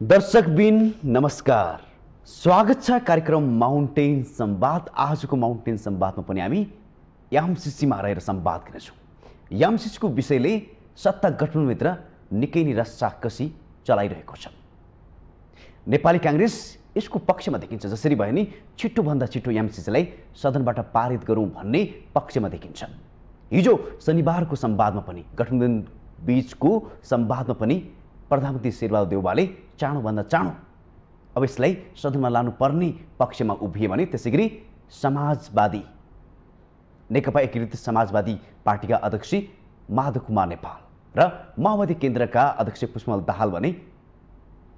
दर्शकबिन नमस्कार, स्वागत छ कार्यक्रम माउन्टेन संवाद। आजको माउन्टेन संवादमा पनि हामी एमसीसीमा रहेर संवाद गर्छौँ। एमसीसीको विषयले सत्ता गठबन्धनभित्र निकै नै रस्साकसी चलाइरहेको छ। नेपाली कांग्रेस यसको पक्षमा देखिन्छ। जसरी भयो नि छिटोभन्दा छिटो एमसीसीलाई सदनबाट पारित गरौँ भन्ने पक्षमा देखिन्छ। हिजो शनिबारको संवादमा पनि गठबन्धन बीचको संवादमा पनि प्रधानमन्त्री शेरबहादुर देउवाले चाँडोभन्दा चाँडो अब यसलाई सदनमा लानुपर्ने पक्षमा उभिए भने त्यसैगरी समाजवादी नेकपा एकीकृत समाजवादी पार्टीका अध्यक्ष माधव कुमार नेपाल र माओवादी केन्द्रका अध्यक्ष पुष्पकमल दाहाल भने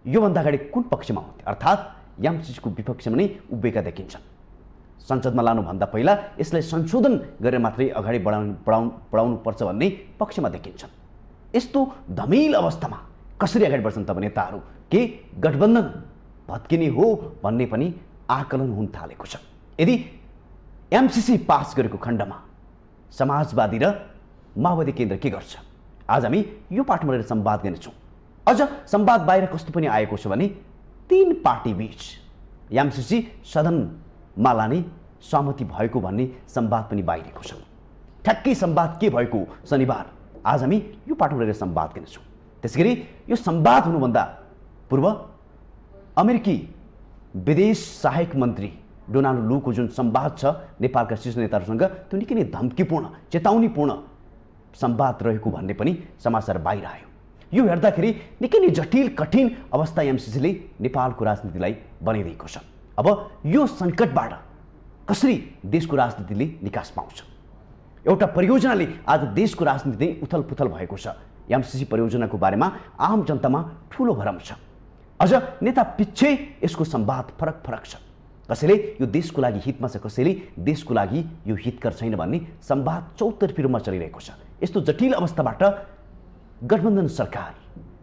योभन्दा अगाडि कुन पक्षमा हुन्थे, अर्थात् एमसीसीको विपक्षमा नै उभिएका देखिन्छन्। संसदमा लानुभन्दा पहिला यसलाई संशोधन गरेर मात्रै अगाडि बढाउनु पर्छ भन्ने पक्षमा देखिन्छन्। यस्तो धमिल अवस्थामा कसरी अगाडि बढ्छन् तब नेताहरू? के गठबन्धन भत्किने हो भन्ने पनि आकलन हुन थालेको छ। यदि एमसीसी पास गरेको खण्डमा समाजवादी र माओवादी केन्द्र के गर्छ? आज हामी यो पाठमा रहेर संवाद गर्नेछौँ। अझ संवाद बाहिर कस्तो पनि आएको छ भने तीन पार्टी बीच एमसीसी सदनमा लाने सहमति भएको भन्ने संवाद पनि बाहिरेको छ। ठ्याक्कै संवाद के भएको शनिबार आज हामी यो पाठमा रहेर संवाद गर्नेछौँ। त्यसैगरी यो संवाद हुनुभन्दा पूर्व अमेरिकी विदेश सहायक मन्त्री डोनाल्ड लूको जुन संवाद छ नेपालका शीर्ष नेताहरूसँग, त्यो निकै नै धम्कीपूर्ण चेतावनीपूर्ण संवाद रहेको भन्ने पनि समाचार बाहिर आयो। यो हेर्दाखेरि निकै नै जटिल कठिन अवस्था एमसीसीले नेपालको राजनीतिलाई बनाइदिएको छ। अब यो सङ्कटबाट कसरी देशको राजनीतिले निकास पाउँछ? एउटा परियोजनाले आज देशको राजनीति उथलपुथल भएको छ। एमसीसी परियोजनाको बारेमा आम जनतामा ठुलो भरम छ। अझ नेता पिच्छे यसको संवाद फरक फरक छ। कसैले यो देशको लागि हितमा छ, कसैले देशको लागि यो हितकर छैन भन्ने संवाद चौतर्फी रूपमा चलिरहेको छ। यस्तो जटिल अवस्थाबाट गठबन्धन सरकार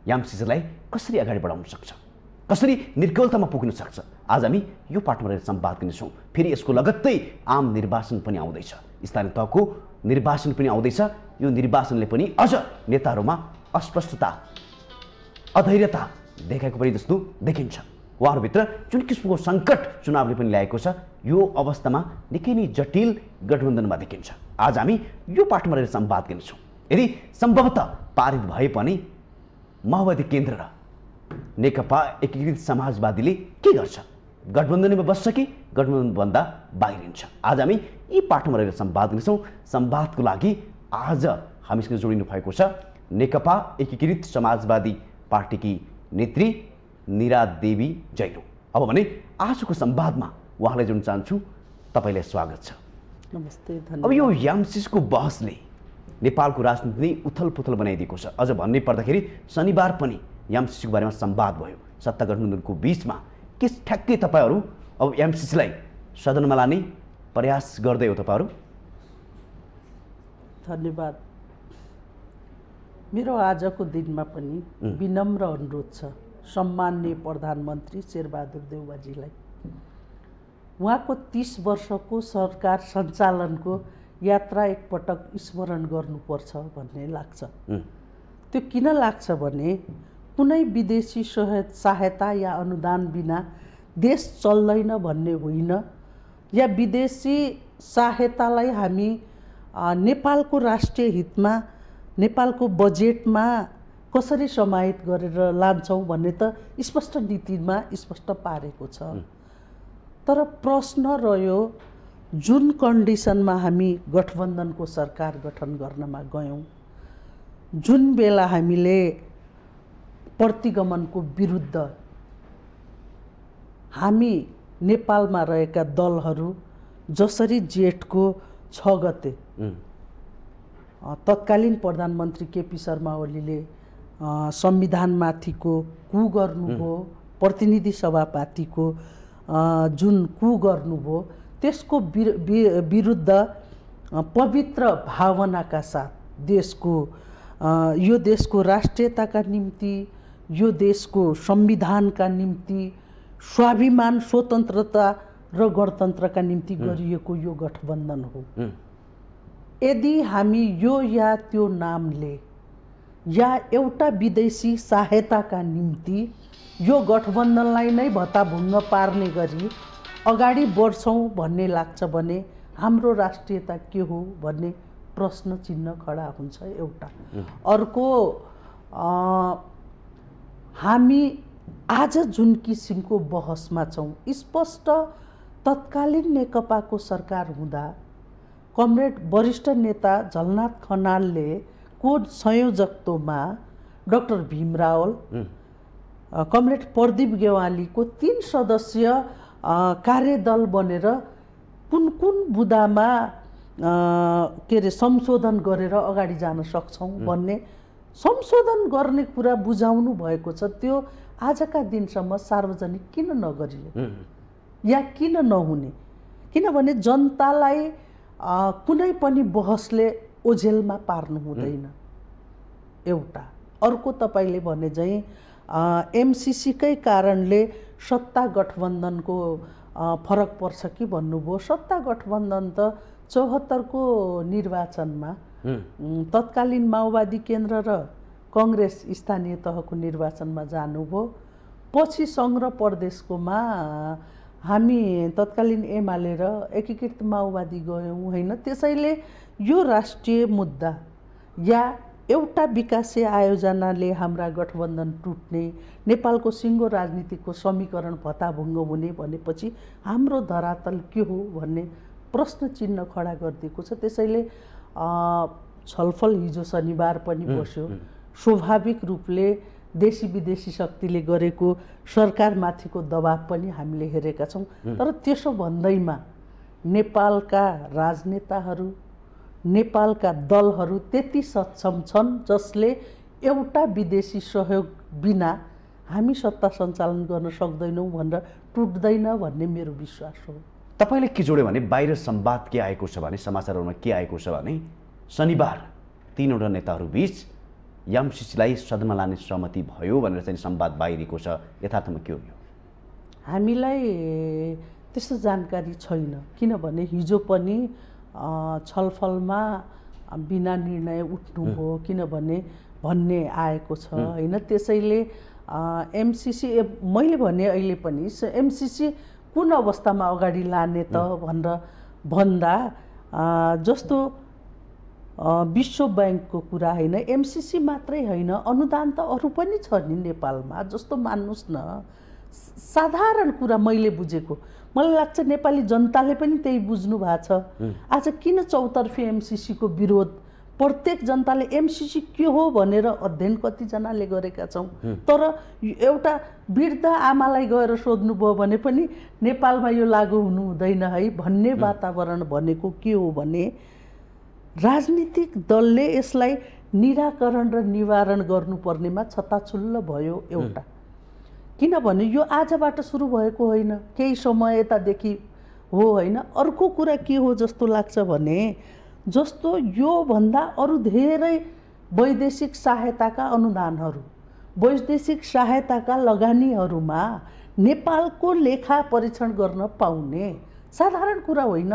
एमसीसीलाई कसरी अगाडि बढाउन सक्छ, कसरी निर्गलतामा पुग्न सक्छ? आज हामी यो पाठमा रहेर संवाद गर्नेछौँ। फेरि यसको लगत्तै आम निर्वाचन पनि आउँदैछ, स्थानीय तहको निर्वाचन पनि आउँदैछ। यो निर्वाचनले पनि अझ नेताहरूमा अस्पष्टता अधैर्यता देखाएको पनि जस्तो देखिन्छ। उहाँहरूभित्र जुन किसिमको सङ्कट चुनावले पनि ल्याएको छ, यो अवस्थामा निकै नै जटिल गठबन्धनमा देखिन्छ। आज हामी यो पाठमा रहेर संवाद गर्नेछौँ। यदि सम्भवतः पारित भए पनि माओवादी केन्द्र र नेकपा एकीकृत समाजवादीले के गर्छ? गठबन्धनमा बस्छ कि गठबन्धनभन्दा बाहिरिन्छ? आज हामी यी पाठमा रहेर संवाद गर्नेछौँ। संवादको लागि आज हामीसँग जोडिनु भएको छ नेकपा एकीकृत समाजवादी पार्टीकी नेत्री निरा देवी जैरो। अब भने आजको संवादमा उहाँलाई जोड्न चाहन्छु। तपाईँलाई स्वागत छ। नमस्ते, धन्यवाद। अब यो एमसीसीको बहसले नेपालको राजनीति नै उथलपुथल बनाइदिएको छ। अझ भन्नै पर्दाखेरि शनिबार पनि एमसीसीको बारेमा संवाद भयो सत्ता गठबन्धनको बीचमा। के ठ्याक्कै तपाईँहरू अब एमसीसीलाई सदनमा लाने प्रयास गर्दै हो तपाईँहरू? धन्यवाद। मेरो आजको दिनमा पनि विनम्र अनुरोध छ सम्माननीय प्रधानमन्त्री शेरबहादुर देउवाजीलाई। उहाँको 30 वर्षको सरकार सञ्चालनको यात्रा एकपटक स्मरण गर्नुपर्छ भन्ने लाग्छ। त्यो किन लाग्छ भने कुनै विदेशी सहायता या अनुदान बिना देश चल्दैन भन्ने होइन, या विदेशी सहायतालाई हामी नेपालको राष्ट्रिय हितमा नेपालको बजेटमा कसरी समाहित गरेर लान्छौँ भन्ने त स्पष्ट नीतिमा स्पष्ट पारेको छ। तर प्रश्न रह्यो जुन कन्डिसनमा हामी गठबन्धनको सरकार गठन गर्नमा गयौँ, जुन बेला हामीले प्रतिगमनको विरुद्ध हामी नेपालमा रहेका दलहरू जसरी जेठको 6 गते तत्कालीन प्रधानमन्त्री केपी शर्मा ओलीले संविधानमाथिको कु गर्नुभयो, प्रतिनिधि सभामाथिको जुन कु गर्नुभयो, त्यसको विरुद्ध पवित्र भावनाका साथ यो देशको राष्ट्रियताका निम्ति, यो देशको संविधानका निम्ति, स्वाभिमान स्वतन्त्रता र गणतन्त्रका निम्ति गरिएको यो गठबन्धन हो। यदि हामी यो या त्यो नामले या एउटा विदेशी सहायताका निम्ति यो गठबन्धनलाई नै भत्ताभुङ्ग पार्ने गरी अगाडि बढ्छौँ भन्ने लाग्छ भने हाम्रो राष्ट्रियता के हो भन्ने प्रश्न चिन्ह खडा हुन्छ एउटा। अर्को, हामी आज जुन किसिमको बहसमा छौँ, स्पष्ट तत्कालीन नेकपाको सरकार हुँदा कमरेड वरिष्ठ नेता झलनाथ खनालले को संयोजकत्वमा डाक्टर भीम रावल, कमरेड प्रदीप गेवालीको 3 सदस्यीय कार्यदल बनेर कुन कुन बुदामा के अरे संशोधन गरेर अगाडि जान सक्छौँ भन्ने संशोधन गर्ने कुरा बुझाउनु भएको छ। त्यो आजका दिनसम्म सार्वजनिक किन नगरियो या किन नहुने? किनभने जनतालाई कुनै पनि बहसले ओझेलमा पार्नु हुँदैन एउटा। अर्को, तपाईँले भने चाहिँ एमसीसीकै कारणले सत्ता गठबन्धनको फरक पर्छ कि भन्नुभयो। सत्ता गठबन्धन त 74 को निर्वाचनमा तत्कालीन माओवादी केन्द्र र कांग्रेस स्थानीय तहको निर्वाचनमा जानुभयो। पछि सङ्घ र प्रदेशकोमा हामी तत्कालीन एमाले र एकीकृत माओवादी गयौँ होइन। त्यसैले यो राष्ट्रिय मुद्दा या एउटा विकासीय आयोजनाले हाम्रा गठबन्धन टुट्ने, नेपालको सिङ्गो राजनीतिको समीकरण भत्ताभुङ्ग हुने भनेपछि हाम्रो धरातल के हो भन्ने प्रश्न चिन्ह खडा गरिदिएको छ। त्यसैले छलफल हिजो शनिबार पनि बस्यो। स्वाभाविक रूपले देशी विदेशी शक्तिले गरेको सरकारमाथिको दबाब पनि हामीले हेरेका छौँ। तर त्यसो भन्दैमा नेपालका राजनेताहरू, नेपालका दलहरू त्यति सक्षम छन् जसले एउटा विदेशी सहयोग बिना हामी सत्ता सञ्चालन गर्न सक्दैनौँ भनेर टुट्दैन भन्ने मेरो विश्वास हो। तपाईँले के जोड्यो भने बाहिर संवाद के आएको छ भने, समाचारहरूमा के आएको छ भने शनिबार 3वटा नेताहरू बीच एमसीसीलाई सदनमा लाने सहमति भयो भनेर चाहिँ संवाद बाहिरिएको छ। यथार्थमा के हो यो? हामीलाई त्यस्तो जानकारी छैन। किनभने हिजो पनि छलफलमा बिना निर्णय उठ्नुभयो किनभने भन्ने आएको छ होइन। त्यसैले एमसीसी मैले भने अहिले पनि एमसीसी कुन अवस्थामा अगाडि लाने त भनेर भन्दा जस्तो विश्व ब्याङ्कको कुरा होइन, एमसीसी मात्रै होइन, अनुदान त अरू पनि छ नि नेपालमा। जस्तो मान्नुहोस् न, साधारण कुरा मैले बुझेको, मलाई लाग्छ नेपाली जनताले पनि त्यही बुझ्नु भएको छ। आज किन चौतर्फी एमसीसीको विरोध? प्रत्येक जनताले एमसीसी के हो भनेर अध्ययन कतिजनाले गरेका छौँ। तर एउटा वृद्ध आमालाई गएर सोध्नुभयो भने पनि नेपालमा यो लागू हुनु हुँदैन है भन्ने वातावरण भनेको के हो भने राजनीतिक दलले यसलाई निराकरण र निवारण गर्नुपर्नेमा छताछुल्ल भयो एउटा। किनभने यो आजबाट सुरु भएको होइन, केही समय यतादेखि हो होइन। अर्को कुरा के हो जस्तो लाग्छ भने जस्तो यो भन्दा अरू धेरै वैदेशिक सहायताका अनुदानहरू, वैदेशिक सहायताका लगानीहरूमा नेपालको लेखा परीक्षण गर्न पाउने साधारण कुरा होइन।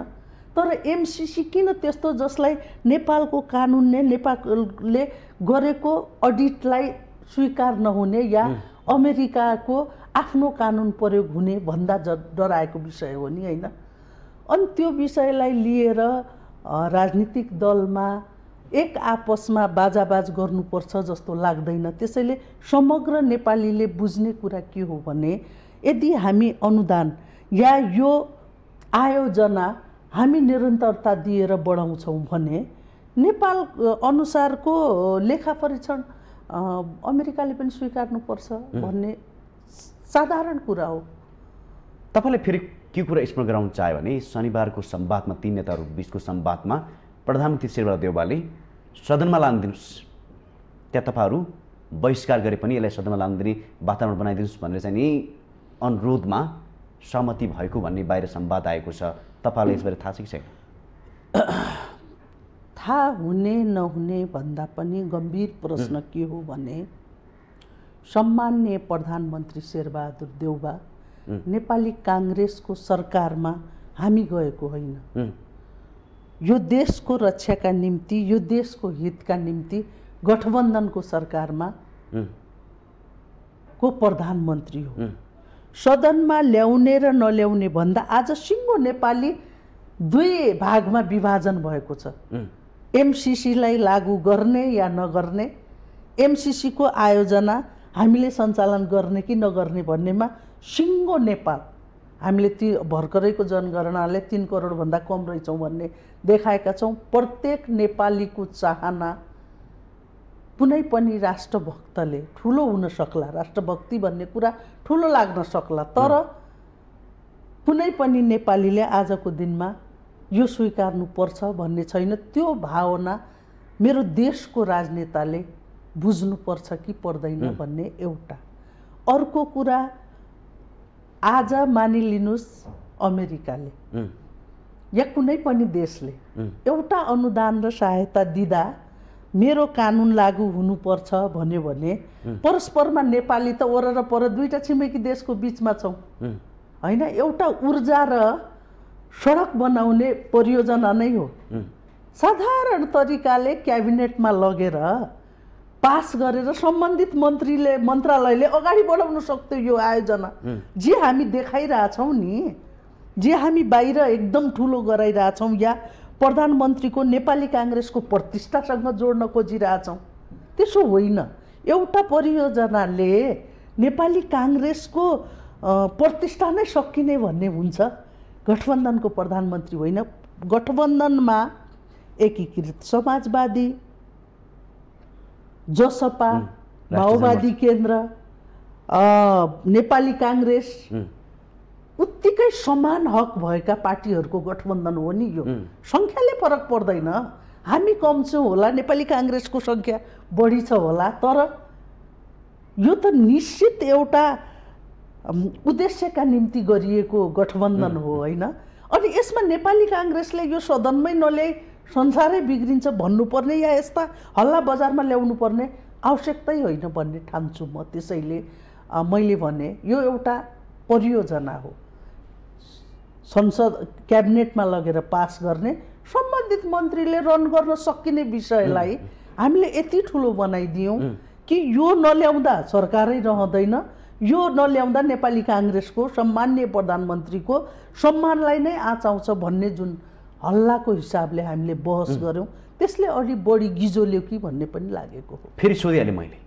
तर एमसीसी किन त्यस्तो जसलाई नेपालको कानुनले नेपालले गरेको अडिटलाई स्वीकार नहुने या अमेरिकाको आफ्नो कानुन प्रयोग हुने भन्दा डराएको विषय हो नि होइन। अनि त्यो विषयलाई लिएर राजनीतिक दलमा एक आपसमा बाजाबाज गर्नुपर्छ जस्तो लाग्दैन। त्यसैले समग्र नेपालीले बुझ्ने कुरा के हो भने यदि हामी अनुदान या यो आयोजना हामी निरन्तरता दिएर बढाउँछौँ भने नेपाल अनुसारको लेखा परीक्षण अमेरिकाले पनि स्वीकार्नुपर्छ भन्ने साधारण कुरा हो। तपाईँले फेरि के कुरा स्मरण गराउन चाह्यो भने शनिबारको संवादमा 3 नेताहरू बीचको संवादमा प्रधानमन्त्री शेरबहादुर देउवाले सदनमा लानिदिनुहोस्, त्यहाँ तपाईँहरू बहिष्कार गरे पनि यसलाई सदनमा लानिदिने वातावरण बनाइदिनुहोस् भनेर चाहिँ नि अनुरोधमा सहमति भएको भन्ने बाहिर संवाद आएको छ। तपाईँलाई यसबारे थाहा छ कि छैन? थाहा हुने नहुने भन्दा पनि गम्भीर प्रश्न के हो भने सम्माननीय प्रधानमन्त्री शेरबहादुर देउवा नेपाली काङ्ग्रेसको सरकारमा हामी गएको होइन। यो देशको रक्षाका निम्ति, यो देशको हितका निम्ति गठबन्धनको सरकारमा को प्रधानमन्त्री हो। सदनमा ल्याउने र नल्याउने भन्दा आज सिङ्गो नेपाली दुई भागमा विभाजन भएको छ। एमसीसीलाई लागू गर्ने या नगर्ने, एमसीसीको आयोजना हामीले सञ्चालन गर्ने कि नगर्ने भन्नेमा सिङ्गो नेपाल, हामीले भर्खरैको जनगणनाले 3 करोडभन्दा कम रहेछौँ भन्ने देखाएका छौँ। प्रत्येक नेपालीको चाहना कुनै पनि राष्ट्रभक्तले ठुलो हुन सक्ला, राष्ट्रभक्ति भन्ने कुरा ठुलो लाग्न सक्ला, तर कुनै पनि नेपालीले आजको दिनमा यो स्वीकार्नुपर्छ भन्ने छैन। त्यो भावना मेरो देशको राजनेताले बुझ्नुपर्छ कि पर्दैन भन्ने एउटा। अर्को कुरा, आज मानिलिनुहोस् अमेरिकाले या कुनै पनि देशले एउटा अनुदान र सहायता दिँदा मेरो कानुन लागू हुनुपर्छ भन्यो भने परस्परमा नेपाली त वरर पर दुईटा छिमेकी देशको बिचमा छौँ हैन। एउटा ऊर्जा र सडक बनाउने परियोजना नै हो। साधारण तरिकाले क्याबिनेटमा लगेर पास गरेर सम्बन्धित मन्त्रालयले अगाडि बढाउन सक्थ्यो यो आयोजना। जे हामी देखाइरहेछौँ नि, जे हामी बाहिर एकदम ठुलो गराइरहेछौँ या प्रधानमन्त्रीको नेपाली काङ्ग्रेसको प्रतिष्ठासँग जोड्न खोजिरहेछौँ, त्यसो होइन। एउटा परियोजनाले नेपाली काङ्ग्रेसको प्रतिष्ठा नै सकिने भन्ने हुन्छ। गठबन्धनको प्रधानमन्त्री होइन। गठबन्धनमा एकीकृत समाजवादी, जसपा, माओवादी केन्द्र, नेपाली काङ्ग्रेस उत्तिकै समान हक भएका पार्टीहरूको गठबन्धन हो नि यो। सङ्ख्याले फरक पर्दैन, हामी कम छौँ होला, नेपाली काङ्ग्रेसको सङ्ख्या बढी छ होला, तर यो त निश्चित एउटा उद्देश्यका निम्ति गरिएको गठबन्धन हो होइन। अनि यसमा नेपाली काङ्ग्रेसले यो सदनमै नल्याई संसारै बिग्रिन्छ भन्नुपर्ने या यस्ता हल्ला बजारमा ल्याउनु पर्ने आवश्यकतै होइन भन्ने ठान्छु म। त्यसैले मैले भने यो एउटा परियोजना हो, संसद क्याबिनेटमा लगेर पास गर्ने, सम्बन्धित मन्त्रीले रन गर्न सकिने विषयलाई हामीले यति ठुलो बनाइदियौँ कि यो नल्याउँदा सरकारै रहँदैन, यो नल्याउँदा नेपाली काङ्ग्रेसको सम्माननीय प्रधानमन्त्रीको सम्मानलाई नै आँच आउँछ भन्ने जुन हल्लाको हिसाबले हामीले बहस गऱ्यौँ, त्यसले अलि बढी गिजोल्यो कि भन्ने पनि लागेको हो। फेरि सोधिहालेँ मैले,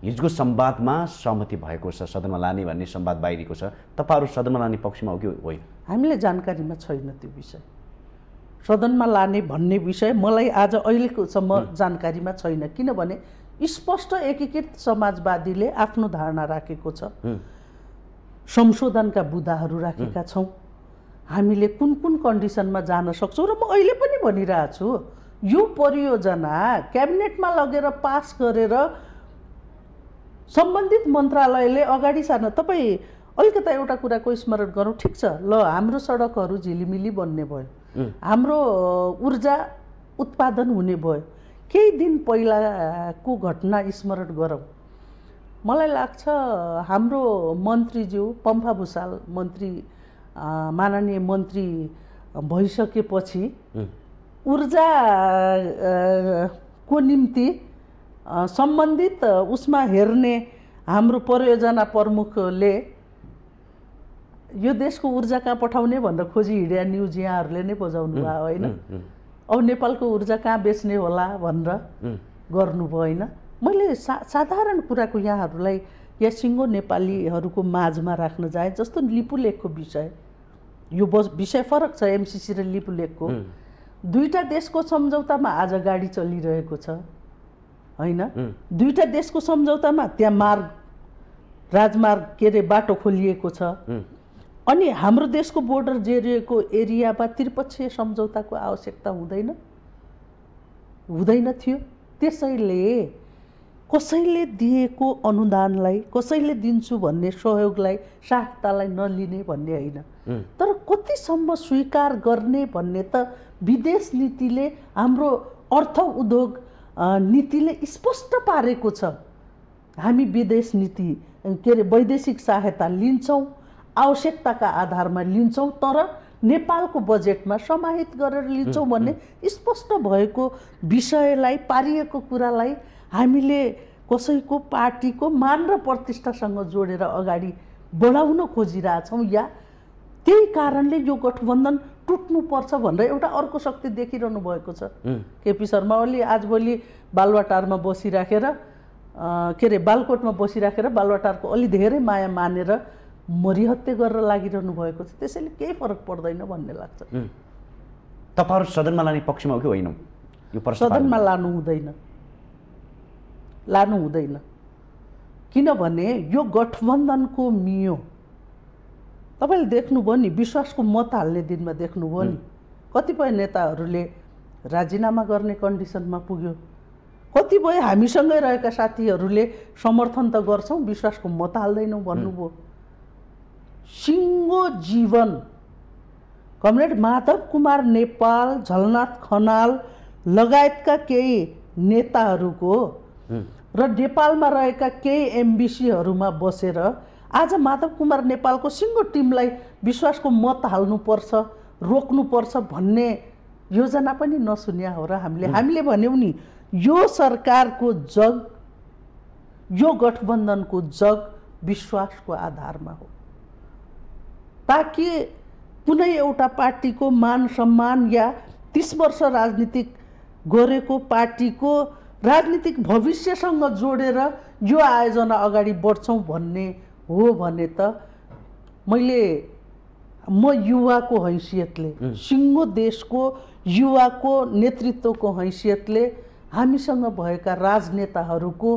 हिजोको संवादमा सहमति भएको छ सदनमा लाने भन्ने संवाद बाहिरिएको छ, तपाईँहरू सदनमा लाने पक्षमा हो कि होइन? हामीले जानकारीमा छैन त्यो विषय। सदनमा लाने भन्ने विषय मलाई आज अहिलेकोसम्म जानकारीमा छैन, किनभने स्पष्ट एकीकृत समाजवादीले आफ्नो धारणा राखेको छ, संशोधनका बुँदाहरू राखेका छौँ, हामीले कुन कुन कन्डिसनमा जान सक्छौँ। र म अहिले पनि भनिरहेको छु, यो परियोजना क्याबिनेटमा लगेर पास गरेर सम्बन्धित मन्त्रालयले अगाडि सार्न। तपाईँ अलिकता एउटा कुराको स्मरण गरौँ, ठिक छ ल, हाम्रो सडकहरू झिलिमिली बन्ने भयो, हाम्रो ऊर्जा उत्पादन हुने भयो। केही दिन पहिलाको घटना स्मरण गरौँ। मलाई लाग्छ हाम्रो मन्त्रीज्यू पम्फा भुसाल मन्त्री, माननीय मन्त्री भइसकेपछि ऊर्जा को निम्ति सम्बन्धित उसमा हेर्ने हाम्रो परियोजना प्रमुखले यो देशको ऊर्जा कहाँ पठाउने भनेर खोजी हिँड्या न्युज यहाँहरूले नै बजाउनु भयो होइन। अब नेपालको ऊर्जा कहाँ बेच्ने होला भनेर गर्नुभयो होइन। मैले साधारण कुराको यहाँहरूलाई या सिङ्गो नेपालीहरूको माझमा राख्न चाहे, जस्तो लिपुलेखको विषय, यो विषय फरक छ एमसीसी र लिपुलेखको। दुईटा देशको सम्झौतामा आज गाडी चलिरहेको छ होइन। दुईटा देशको सम्झौतामा त्यहाँ मार्ग, राजमार्ग के अरे बाटो खोलिएको छ। अनि हाम्रो देशको बोर्डर जेरिएको एरियामा त्रिपक्षीय सम्झौताको आवश्यकता हुँदैन थियो। त्यसैले कसैले दिएको अनुदानलाई, कसैले दिन्छु भन्ने सहयोगलाई, सहायतालाई नलिने भन्ने होइन, तर कतिसम्म स्वीकार गर्ने भन्ने त विदेश नीतिले, हाम्रो अर्थ उद्योग नीतिले स्पष्ट पारेको छ। हामी विदेश नीति के अरे वैदेशिक सहायता लिन्छौँ, आवश्यकताका आधारमा लिन्छौँ, तर नेपालको बजेटमा समाहित गरेर लिन्छौँ भन्ने स्पष्ट भएको विषयलाई, पारिएको कुरालाई हामीले कसैको पार्टीको मान र प्रतिष्ठासँग जोडेर अगाडि बढाउन खोजिरहेछौँ या त्यही कारणले यो गठबन्धन टुट्नुपर्छ भनेर एउटा अर्को शक्ति देखिरहनु भएको छ। केपी शर्मा ओली आजभोलि बालुवाटारमा बसिराखेर के अरे बालकोटमा बसिराखेर बालुवाटारको अलि धेरै माया मानेर मरिहत्या गरेर लागिरहनु भएको छ। त्यसैले केही फरक पर्दैन भन्ने लाग्छ। तपाईहरु सदनमा लाने पक्षमा हो कि होइन? यो प्रश्न सदनमा लानु हुँदैन किनभने यो गठबन्धनको मियो तपाईले देख्नुभयो नि, विश्वासको मत हाल्ने दिनमा देख्नुभयो नि, कतिपय नेताहरूले राजीनामा गर्ने कन्डिसनमा पुग्यो, कतिपय हामीसँगै रहेका साथीहरूले समर्थन त गर्छौँ विश्वासको मत हाल्दैनौँ भन्नुभयो। सिङ्गो जीवन कमरेड माधव कुमार नेपाल, झलनाथ खनाल लगायतका केही नेताहरूको र नेपालमा रहेका केही एमबिसीहरूमा बसेर आज माधव कुमार नेपालको सिङ्गो टिमलाई विश्वासको मत हाल्नुपर्छ, रोक्नुपर्छ भन्ने योजना पनि नसुन्या हो र हामीले भन्यौँ नि, यो सरकारको जग, यो गठबन्धनको जग विश्वासको आधारमा हो, ताकि कुनै एउटा पार्टीको मान सम्मान या 30 वर्ष राजनीतिक गरेको पार्टीको राजनीतिक भविष्यसँग जोडेर यो आयोजना अगाडि बढ्छौँ भन्ने हो भने त म युवाको हैसियतले, सिङ्गो देशको युवाको नेतृत्वको हैसियतले हामीसँग भएका राजनेताहरूको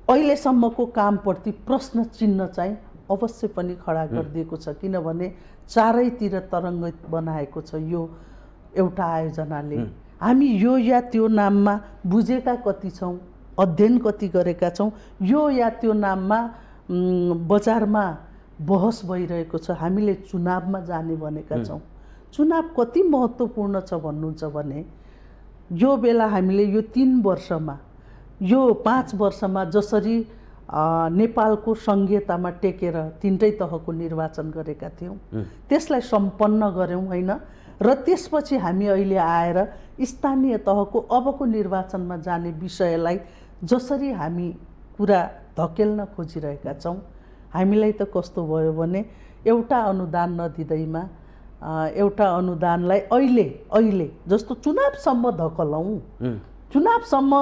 अहिलेसम्मको कामप्रति प्रश्न चिन्ह चाहिँ अवश्य पनि खडा गरिदिएको छ। किनभने चारैतिर तरङ्गित बनाएको छ यो एउटा आयोजनाले। हामी यो या त्यो नाममा बुझेका कति छौँ, अध्ययन कति गरेका छौँ, यो या त्यो नाममा बजारमा बहस भइरहेको छ। हामीले चुनावमा जाने भनेका छौँ। चुनाव कति महत्त्वपूर्ण छ भन्नुहुन्छ भने यो बेला हामीले यो 3 वर्षमा, यो 5 वर्षमा जसरी नेपालको संघीयतामा टेकेर 3टै तहको निर्वाचन गरेका थियौँ, त्यसलाई सम्पन्न गऱ्यौँ होइन, र त्यसपछि हामी अहिले आएर स्थानीय तहको अबको निर्वाचनमा जाने विषयलाई जसरी हामी कुरा धकेल्न खोजिरहेका छौँ, हामीलाई त कस्तो भयो भने एउटा अनुदान नदिँदैमा एउटा अनुदानलाई अहिले जस्तो चुनावसम्म धकलौँ, चुनावसम्म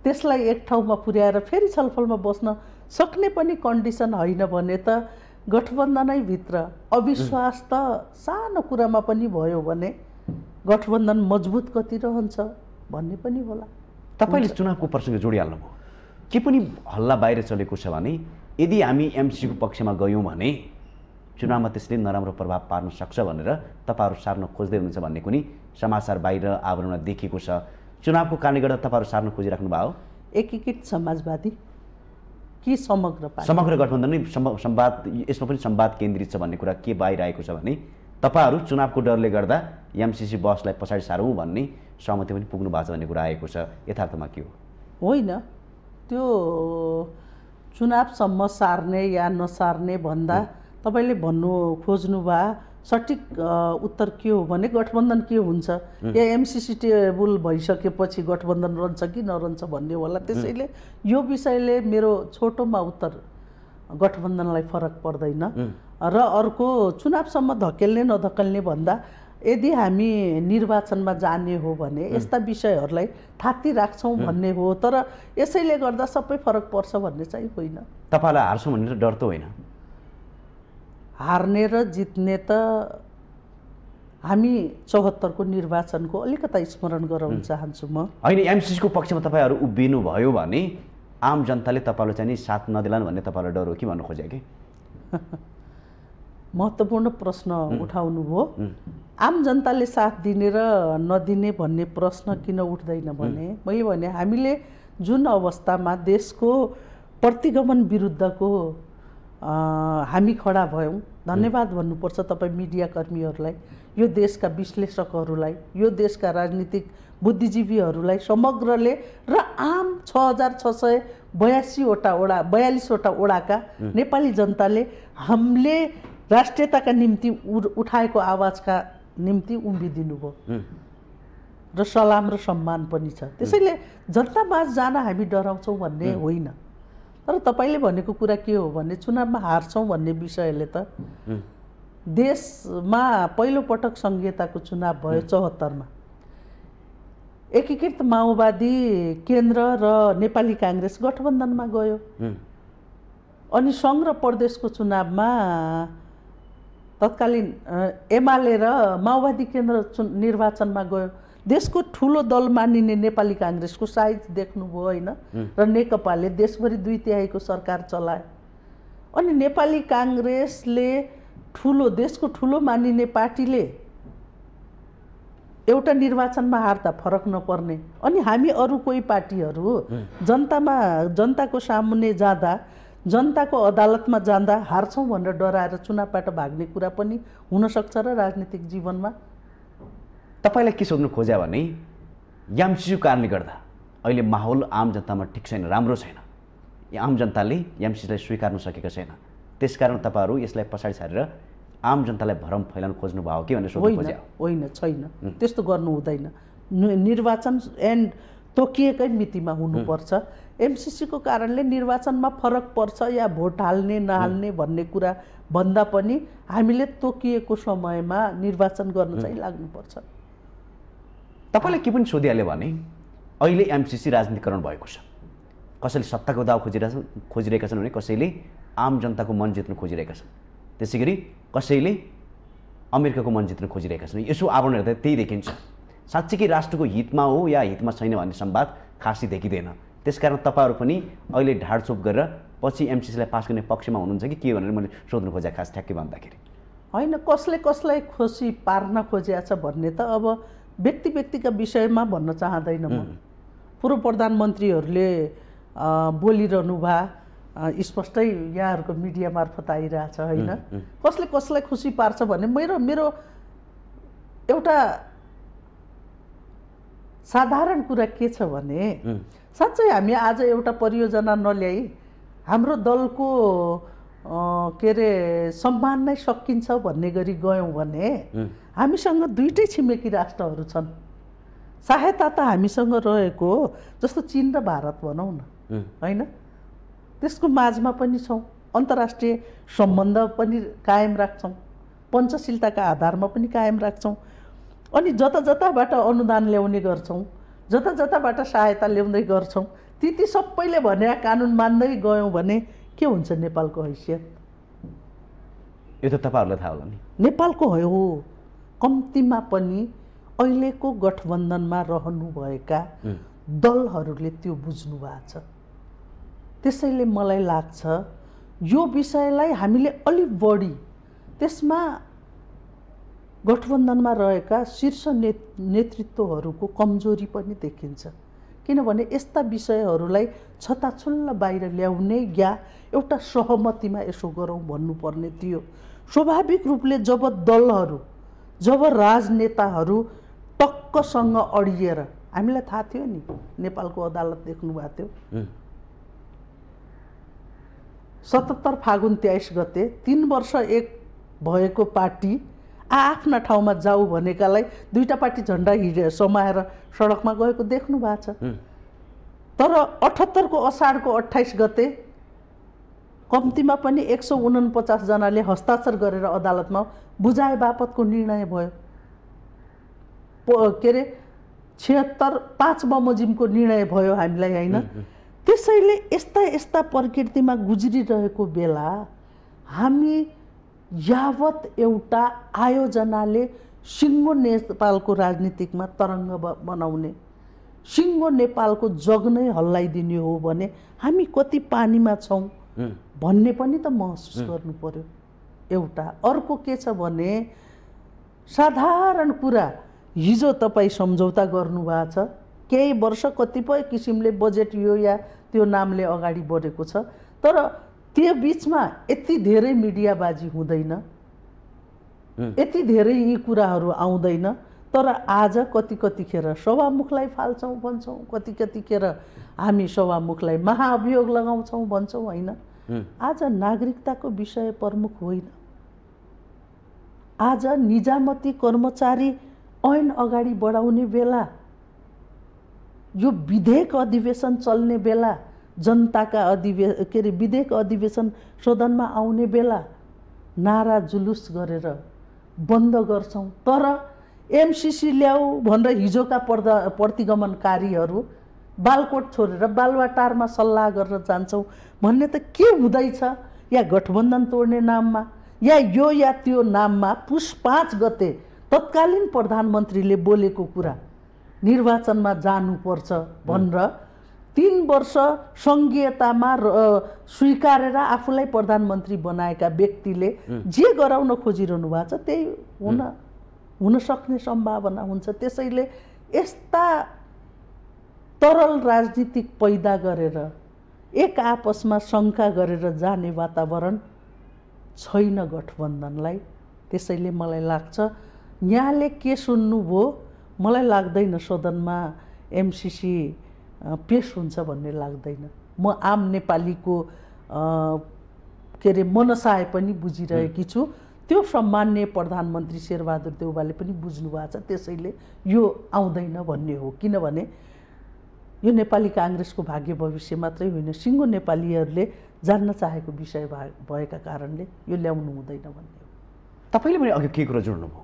त्यसलाई एक ठाउँमा पुर्याएर फेरि छलफलमा बस्न सक्ने पनि कन्डिसन होइन भने त गठबन्धनै भित्र अविश्वास त सानो कुरामा पनि भयो भने गठबन्धन मजबुत कति रहन्छ भन्ने पनि होला। तपाईले चुनावको प्रसङ्ग जोडिहाल्नुभयो। के पनि हल्ला बाहिर चलेको छ भने यदि हामी एमसीको पक्षमा गयौँ भने चुनावमा त्यसले नराम्रो प्रभाव पार्न सक्छ भनेर तपाईहरु सार्न खोज्दै हुनुहुन्छ भन्ने कुनै समाचार बाहिर आवरणमा देखिएको छ। चुनावको कारणले गर्दा तपाईहरु सार्न खोजिराख्नु भयो? एकीकृत समाजवादी कि समग्र गठबन्धन नै संवाद, यसमा पनि संवाद केन्द्रित छ भन्ने कुरा के बाहिर आएको छ भने तपाईहरु चुनावको डरले गर्दा एमसीसी बसलाई पछाडि सारौँ भन्ने सहमति पनि पुग्नु भएको छ भन्ने कुरा आएको छ। यथार्थमा के हो? होइन, त्यो चुनावसम्म सार्ने या नसार्ने भन्दा तपाईले भन्नु खोज्नु भए सठिक उत्तर के हो भने गठबन्धन के हुन्छ या एमसीसी टेबल भइसकेपछि गठबन्धन रहन्छ कि नरहन्छ भन्ने होला। त्यसैले यो विषयले मेरो छोटोमा उत्तर गठबन्धनलाई फरक पर्दैन। र अर्को चुनावसम्म धकेल्ने नधकेल्ने भन्दा यदि हामी निर्वाचनमा जाने हो भने यस्ता विषयहरूलाई थाती राख्छौँ भन्ने हो। तर यसैले गर्दा सबै फरक पर्छ भन्ने चाहिँ होइन। तपाईलाई हार्छौँ भन्ने डर त होइन? हार्ने र जित्ने त हामी 74 को निर्वाचनको अलिकता स्मरण गराउन चाहन्छु म। होइन, एमसीसी को पक्षमा तपाईहरु उभिनु भयो भने आम जनताले तपाईलाई चाहिँ नि साथ नदिलान् भन्ने तपाईलाई डर हो कि भन्न खोजे कि? महत्त्वपूर्ण प्रश्न उठाउनु हो। आम जनताले साथ दिने र नदिने भन्ने प्रश्न किन उठ्दैन भने मैले भने हामीले जुन अवस्थामा देशको प्रतिगमन विरुद्धको हामी खडा भयौँ, धन्यवाद भन्नुपर्छ तपाईँ मिडियाकर्मीहरूलाई, यो देशका विश्लेषकहरूलाई, यो देशका राजनीतिक बुद्धिजीवीहरूलाई समग्रले र आम 6682 वटा 42 वटा वडाका नेपाली जनताले हामीले राष्ट्रियताका निम्ति उठाएको आवाजका निम्ति उम्बिदिनु भयो र सलाम र सम्मान पनि छ। त्यसैले जनतामाझ जान हामी डराउँछौँ भन्ने होइन। तर तपाईँले भनेको कुरा के हो भने चुनावमा हार्छौँ भन्ने विषयले त देशमा पहिलोपटक संघीयताको चुनाव भयो 74 मा। एकीकृत माओवादी केन्द्र र नेपाली काङ्ग्रेस गठबन्धनमा गयो अनि सङ्घ र प्रदेशको चुनावमा तत्कालीन एमाले र माओवादी केन्द्र निर्वाचनमा गयो। देशको ठुलो दल मानिने नेपाली काङ्ग्रेसको साइज देख्नुभयो होइन र नेकपाले देशभरि 2/3 सरकार चलायो। अनि नेपाली काङ्ग्रेसले देशको ठुलो मानिने पार्टीले एउटा निर्वाचनमा हार्दा फरक नपर्ने अनि हामी अरू कोही पार्टीहरू जनताको सामुन्ने जाँदा जनताको अदालतमा जाँदा हार्छौँ भनेर डराएर चुनावबाट भाग्ने कुरा पनि हुनसक्छ र राजनीतिक जीवनमा। तपाईँलाई के सोध्नु खोज्या भने एमसीसीको कारणले गर्दा अहिले माहौल आम जनतामा ठिक छैन, राम्रो छैन, आम जनताले एमसीसीलाई स्वीकार्न सकेको छैन, त्यसकारण तपाईँहरू यसलाई पछाडि सारेर आम जनतालाई भरम फैलाउन खोज्नु भयो कि भनेर सोध्नु खोज्या? होइन, छैन, त्यस्तो गर्नु हुँदैन। निर्वाचन तोकिएकै मितिमा हुनुपर्छ। एमसीसीको कारणले निर्वाचनमा फरक पर्छ या भोट हाल्ने नहाल्ने भन्ने कुरा भन्दा पनि हामीले तोकिएको समयमा निर्वाचन गर्न चाहिँ लाग्नुपर्छ। तपाईँले के पनि सोधिहाल्यो भने अहिले एमसीसी राजनीतिकरण भएको छ। कसैले सत्ताको दाउ खोजिरहेका छन् भने कसैले आम जनताको मन जित्न खोजिरहेका छन्, त्यसै गरी कसैले अमेरिकाको मन जित्न खोजिरहेका छन्। यसो आवरण हेर्दा त्यही देखिन्छ। साँच्चै कि राष्ट्रको हितमा हो या हितमा छैन भन्ने संवाद खासै देखिँदैन। त्यसकारण तपाईँहरू पनि अहिले ढाडचोप गरेर पछि एमसीसीलाई पास गर्ने पक्षमा हुनुहुन्छ कि के भनेर मैले सोध्नु खोजेँ खास ठ्याक्कै भन्दाखेरि। होइन, कसले कसलाई खुसी पार्न खोजिया छ भन्ने त अब व्यक्तिका विषयमा भन्न चाहँदैन म। पूर्व प्रधानमन्त्रीहरूले बोलिरहनु भए स्पष्टै यहाँहरूको मिडिया मार्फत आइरहेछ होइन। कसले कसलाई खुसी पार्छ भने मेरो एउटा साधारण कुरा के छ भने साँच्चै हामी आज एउटा परियोजना नल्याई हाम्रो दलको सम्मान नै सकिन्छ भन्ने गरी गयौँ भने हामीसँग दुईटै छिमेकी राष्ट्रहरू छन्। सहायता त हामीसँग रहेको जस्तो चीन र भारत भनौँ न होइन, त्यसको माझमा पनि छौँ। अन्तर्राष्ट्रिय सम्बन्ध पनि कायम राख्छौँ, पञ्चशीलताका आधारमा पनि कायम राख्छौँ अनि जताबाट अनुदान ल्याउने गर्छौँ, जताबाट सहायता ल्याउँदै गर्छौँ। ती सबैले भने कानुन मान्दै गयौँ भने के हुन्छ नेपालको हैसियत? यो त तपाईँहरूलाई थाहा होला नि। नेपालको हो कम्तीमा पनि अहिलेको गठबन्धनमा रहनुभएका दलहरूले त्यो बुझ्नु भएको छ। त्यसैले मलाई लाग्छ यो विषयलाई हामीले अलिक बढी त्यसमा गठबन्धनमा रहेका शीर्ष नेतृत्वहरूको कमजोरी पनि देखिन्छ। किनभने यस्ता विषयहरूलाई छताछुल्ल बाहिर ल्याउने या एउटा सहमतिमा यसो गरौँ भन्नुपर्ने थियो। स्वाभाविक रूपले जब राजनेताहरू टक्कसँग अडिएर, हामीलाई थाहा थियो नि नेपालको अदालत देख्नु भएको थियो 77 फागुन 23 गते 3 वर्ष एक भएको पार्टी आफ्ना ठाउँमा जाऊ भनेकालाई दुईटा पार्टी झन्डा समाएर सडकमा गएको देख्नु भएको छ। तर 78 को असाढको 28 गते कम्तीमा पनि 149 जनाले हस्ताक्षर गरेर अदालतमा बुझाए बापतको निर्णय भयो। 76 5 बमोजिमको निर्णय भयो हामीलाई होइन। त्यसैले यस्ता प्रकृतिमा गुज्रिरहेको बेला हामी यावत एउटा आयोजनाले सिङ्गो नेपालको राजनीतिकमा तरङ्ग बनाउने, सिङ्गो नेपालको जग नै हल्लाइदिने हो भने हामी कति पानीमा छौँ भन्ने पनि त महसुस गर्नु पर्यो। एउटा अर्को के छ भने साधारण कुरा, हिजो तपाईँ सम्झौता गर्नुभएको छ, केही वर्ष कतिपय किसिमले बजेट यो या त्यो नामले अगाडि बढेको छ, तर त्यो बिचमा यति धेरै मिडियाबाजी हुँदैन, यति धेरै यी कुराहरू आउँदैन। तर आज कतिखेर सभामुखलाई फाल्छौँ भन्छौँ, कतिखेर हामी सभामुखलाई महाअभियोग लगाउँछौँ भन्छौँ होइन। आज नागरिकताको विषय प्रमुख होइन, आज निजामती कर्मचारी ऐन अगाडि बढाउने बेला, यो विधेयक अधिवेशन चल्ने बेला, जनताका विधेयक अधिवेशन सदनमा आउने बेला नारा जुलुस गरेर बन्द गर्छौँ, तर एमसिसी ल्याऊ भनेर हिजोका प्रतिगमनकारीहरू बालकोट छोडेर बालुवाटारमा सल्लाह गरेर जान्छौँ भन्ने त के हुँदैछ? या गठबन्धन तोड्ने नाममा या यो या त्यो नाममा पुस 5 गते तत्कालीन प्रधानमन्त्रीले बोलेको कुरा निर्वाचनमा जानुपर्छ भनेर 3 वर्ष सङ्घीयतामा स्वीकारेर आफूलाई प्रधानमन्त्री बनाएका व्यक्तिले जे गराउन खोजिरहनु भएको छ त्यही हुन सक्ने सम्भावना हुन्छ। त्यसैले यस्ता तरल राजनीतिक पैदा गरेर एक आपसमा शङ्का गरेर जाने वातावरण छैन गठबन्धनलाई। त्यसैले मलाई लाग्छ यहाँले के सुन्नुभयो, मलाई लाग्दैन सदनमा एमसिसी पेश हुन्छ भन्ने लाग्दैन। म आम नेपालीको मनसाय पनि बुझिरहेकी छु, त्यो सम्माननीय प्रधानमन्त्री शेरबहादुर देउवाले पनि बुझ्नु भएको छ। त्यसैले यो आउँदैन भन्ने हो, किनभने यो नेपाली काङ्ग्रेसको भाग्य भविष्य मात्रै होइन, सिङ्गो नेपालीहरूले जान्न चाहेको विषय भएका कारणले यो ल्याउनु हुँदैन भन्ने हो। तपाईँले पनि अघि के कुरा जोड्नुभयो,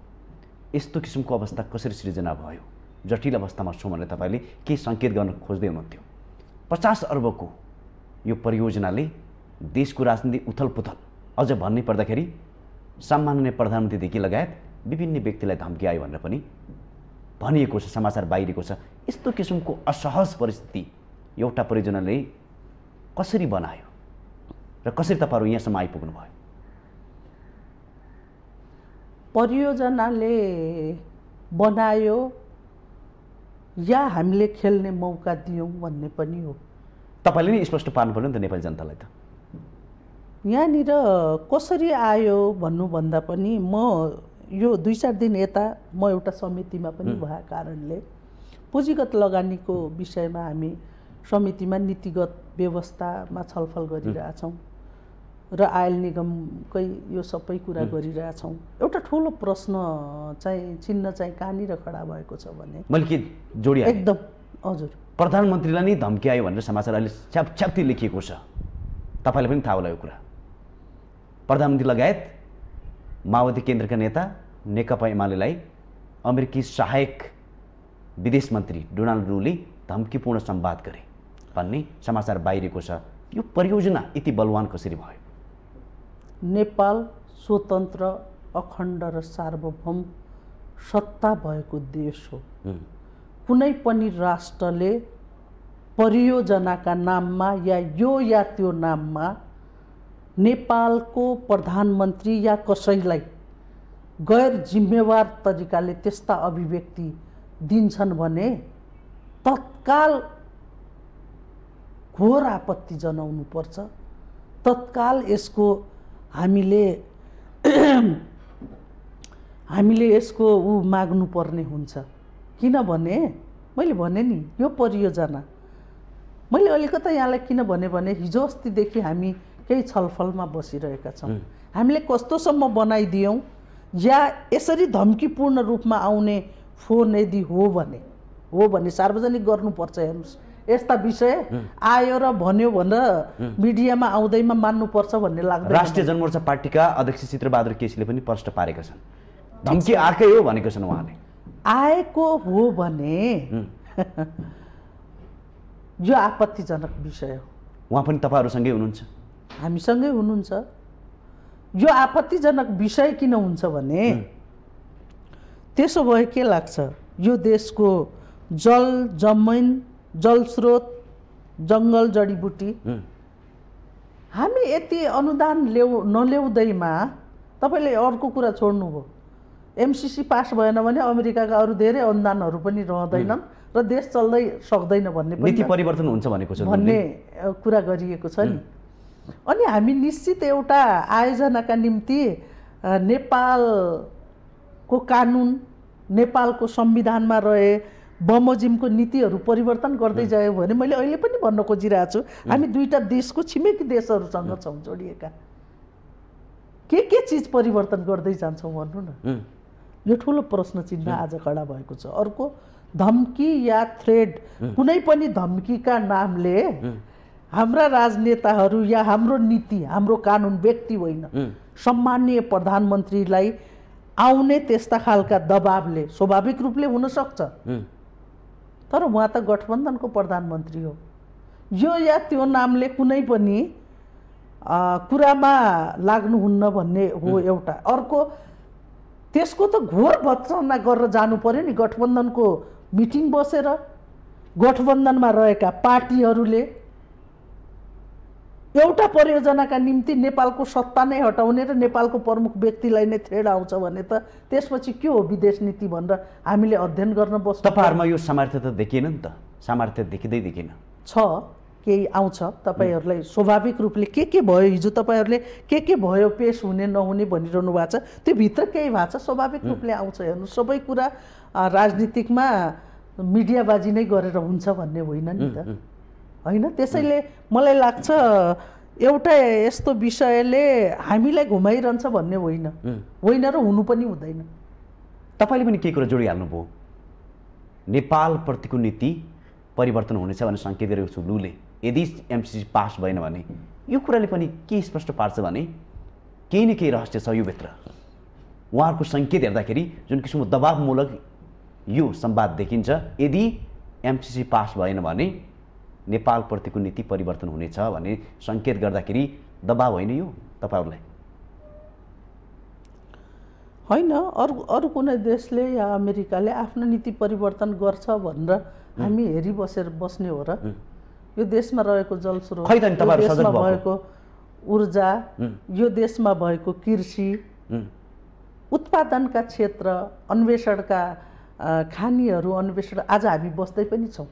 यस्तो किसिमको अवस्था कसरी सृजना भयो, जटिल अवस्थामा छौँ भने तपाईँले के सङ्केत गर्न खोज्दै हुनुहुन्थ्यो। 50 अर्बको यो परियोजनाले देशको राजनीति उथलपुथल, अझ भन्नै पर्दाखेरि सम्माननीय प्रधानमन्त्रीदेखि लगायत विभिन्न व्यक्तिलाई धम्की आयो भनेर पनि भनिएको छ, समाचार बाहिरिएको छ। यस्तो किसिमको असहज परिस्थिति एउटा परियोजनाले कसरी बनायो र कसरी तपाईँहरू यहाँसम्म आइपुग्नु भयो? परियोजनाले बनायो या हामीले खेल्ने मौका दियौँ भन्ने पनि हो। तपाईँले नै स्पष्ट पार्नु पर्यो नि त नेपाली जनतालाई त। यहाँनिर कसरी आयो भन्नुभन्दा पनि म यो 2-4 दिन यता म एउटा समितिमा पनि भएको कारणले पुँजीगत लगानीको विषयमा हामी समितिमा नीतिगत व्यवस्थामा छलफल गरिरहेछौँ र आयल निगमकै यो सबै कुरा गरिरहेछौँ। एउटा ठुलो प्रश्न चाहिँ चिन्ह चाहिँ कहाँनिर खडा भएको छ भने मैले के जोडिया एकदम हजुर, प्रधानमन्त्रीलाई नै धम्की आयो भनेर समाचार अहिले छ्यापछ्याप्ती लेखिएको छ। तपाईँलाई पनि थाहा होला यो कुरा। प्रधानमन्त्री लगायत माओवादी केन्द्रका नेता नेकपा एमालेलाई अमेरिकी सहायक विदेश मन्त्री डोनाल्ड रूले धम्कीपूर्ण संवाद गरे भन्ने समाचार बाहिरिएको छ। यो परियोजना यति बलवान कसरी भयो? नेपाल स्वतन्त्र, अखण्ड र सार्वभौम सत्ता भएको देश हो। कुनै पनि राष्ट्रले परियोजनाका नाममा या यो या त्यो नाममा नेपालको प्रधानमन्त्री या कसैलाई गैर जिम्मेवार तरिकाले त्यस्ता अभिव्यक्ति दिन्छन् भने तत्काल घोर आपत्ति जनाउनु पर्छ। तत्काल यसको हामीले यसको माग्नु पर्ने हुन्छ। किनभने मैले भने नि यो परियोजना मैले अलिकता यहाँलाई किन भने हिजो अस्तिदेखि हामी केही छलफलमा बसिरहेका छौँ। हामीले कस्तोसम्म बनाइदियौँ या यसरी धम्कीपूर्ण रूपमा आउने फोन यदि हो भने सार्वजनिक गर्नुपर्छ। हेर्नुहोस्, यस्ता विषय आयो र भन्यो भनेर मिडियामा आउँदैमा मान्नुपर्छ भन्ने लाग्दैन। राष्ट्रिय जनमोर्चा पार्टीका अध्यक्ष चित्रबहादुर केसीले पनि प्रश्न पारेका छन्, धम्की आएकै हो भनेको छन् उहाँले। आएको हो भने यो आपत्तिजनक विषय हो। उहाँ पनि तपाईँहरूसँगै हुनुहुन्छ? हामीसँगै हुनुहुन्छ। यो आपत्तिजनक विषय किन हुन्छ भने त्यसो भए के लाग्छ, यो देशको जल जमिन, जलस्रोत, जङ्गल, जडीबुटी हामी यति अनुदान नल्याउँदैमा तपाईँले अर्को कुरा छोड्नुभयो। एमसिसी पास भएन भने अमेरिकाका अरू धेरै अनुदानहरू पनि रहँदैनन् र देश चल्दै सक्दैन भन्ने नीति परिवर्तन हुन्छ भनेको छ भन्ने कुरा गरिएको छ नि। अनि हामी निश्चित एउटा आयोजनाका निम्ति नेपालको कानुन, नेपालको संविधानमा रहे बमोजिमको नीतिहरू परिवर्तन गर्दै जायो भने मैले अहिले पनि भन्न खोजिरहेको छु, हामी दुईटा देशको छिमेकी देशहरूसँग छौँ जोडिएका। के चिज परिवर्तन गर्दै जान्छौँ भन्नु न। यो ठुलो प्रश्न चिन्ह आज खडा भएको छ। अर्को, धम्की या थ्रेड, कुनै पनि धम्कीका नामले हाम्रा राजनेताहरू या हाम्रो नीति, हाम्रो कानुन, व्यक्ति होइन, सम्माननीय प्रधानमन्त्रीलाई आउने त्यस्ता खालका दबावले स्वाभाविक रूपले हुन सक्छ। तर उहाँ त गठबन्धनको प्रधानमन्त्री हो। यो या त्यो नामले कुनै पनि कुरामा लाग्नुहुन्न भन्ने हो एउटा। अर्को, त्यसको त घोर भत्सना गरेर जानु पर्यो नि। गठबन्धनको मिटिङ बसेर गठबन्धनमा रहेका पार्टीहरूले एउटा परियोजनाका निम्ति नेपालको सत्ता नै हटाउने र नेपालको प्रमुख व्यक्तिलाई नै थ्रेड आउँछ भने त त्यसपछि के हो विदेश नीति भनेर हामीले अध्ययन गर्न बस्नु। तपाईहरुमा यो सामर्थ्य त देखिएन नि त, सामर्थ्य देखिँदैन छ। केही आउँछ तपाईहरुलाई स्वाभाविक रूपले के भयो, हिजो तपाईहरुले के भयो पेश हुने नहुने भनिरहनु भएको छ, त्यो भित्र केही भएको छ, स्वाभाविक रूपले आउँछ। हेर्नु, सबै कुरा राजनीतिकमा मिडियाबाजी नै गरेर हुन्छ भन्ने होइन नि त, होइन। त्यसैले मलाई लाग्छ एउटा यस्तो विषयले हामीलाई घुमाइरहन्छ भन्ने होइन र हुनु पनि हुँदैन। तपाईले पनि के कुरा जोडिहाल्नुभयो। नेपालप्रतिको नीति परिवर्तन हुनेछ भन्ने संकेत गरेको छु लुले। यदि एमसीसी पास भएन भने यो कुराले पनि के स्पष्ट पार्छ भने केही न केही रहस्य छ यो भित्र। उहाँहरूको संकेत हेर्दाखेरि जुन किसिमको दबावमूलक यो संवाद देखिन्छ, यदि एमसीसी पास भएन भने नेपालप्रतिको नीति परिवर्तन हुनेछ भन्ने संकेत गर्दाखेरि दबाव होइन यो तपाईहरुलाई? होइन, अरू कुनै देशले या अमेरिकाले आफ्नो नीति परिवर्तन गर्छ भनेर हामी बस्ने हो र? यो देशमा रहेको जलस्रोत, यो देशमा भएको ऊर्जा, यो देशमा भएको कृषि, उत्पादनका क्षेत्र, अन्वेषणका खानीहरू, अन्वेषण आज हामी बस्दै पनि छौँ।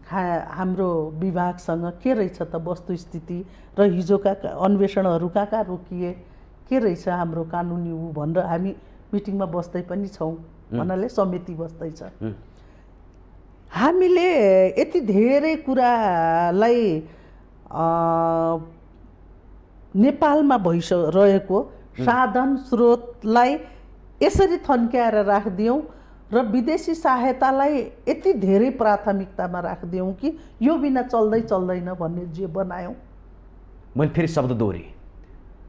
हाम्रो विभागसँग के रहेछ त वस्तुस्थिति र हिजोका अन्वेषणहरू कहाँ रोकिए, के रहेछ हाम्रो कानुनी ऊ भनेर हामी मिटिङमा बस्दै पनि छौँ भन्नाले समिति बस्दैछ। हामीले यति धेरै कुरालाई नेपालमा भइरहेको साधन स्रोतलाई यसरी थन्क्याएर राखिदियौँ र विदेशी सहायतालाई यति धेरै प्राथमिकतामा राखिदियौँ कि यो बिना चल्दैन भन्ने जे बनायौँ। मैले फेरि शब्द दोहोरेँ,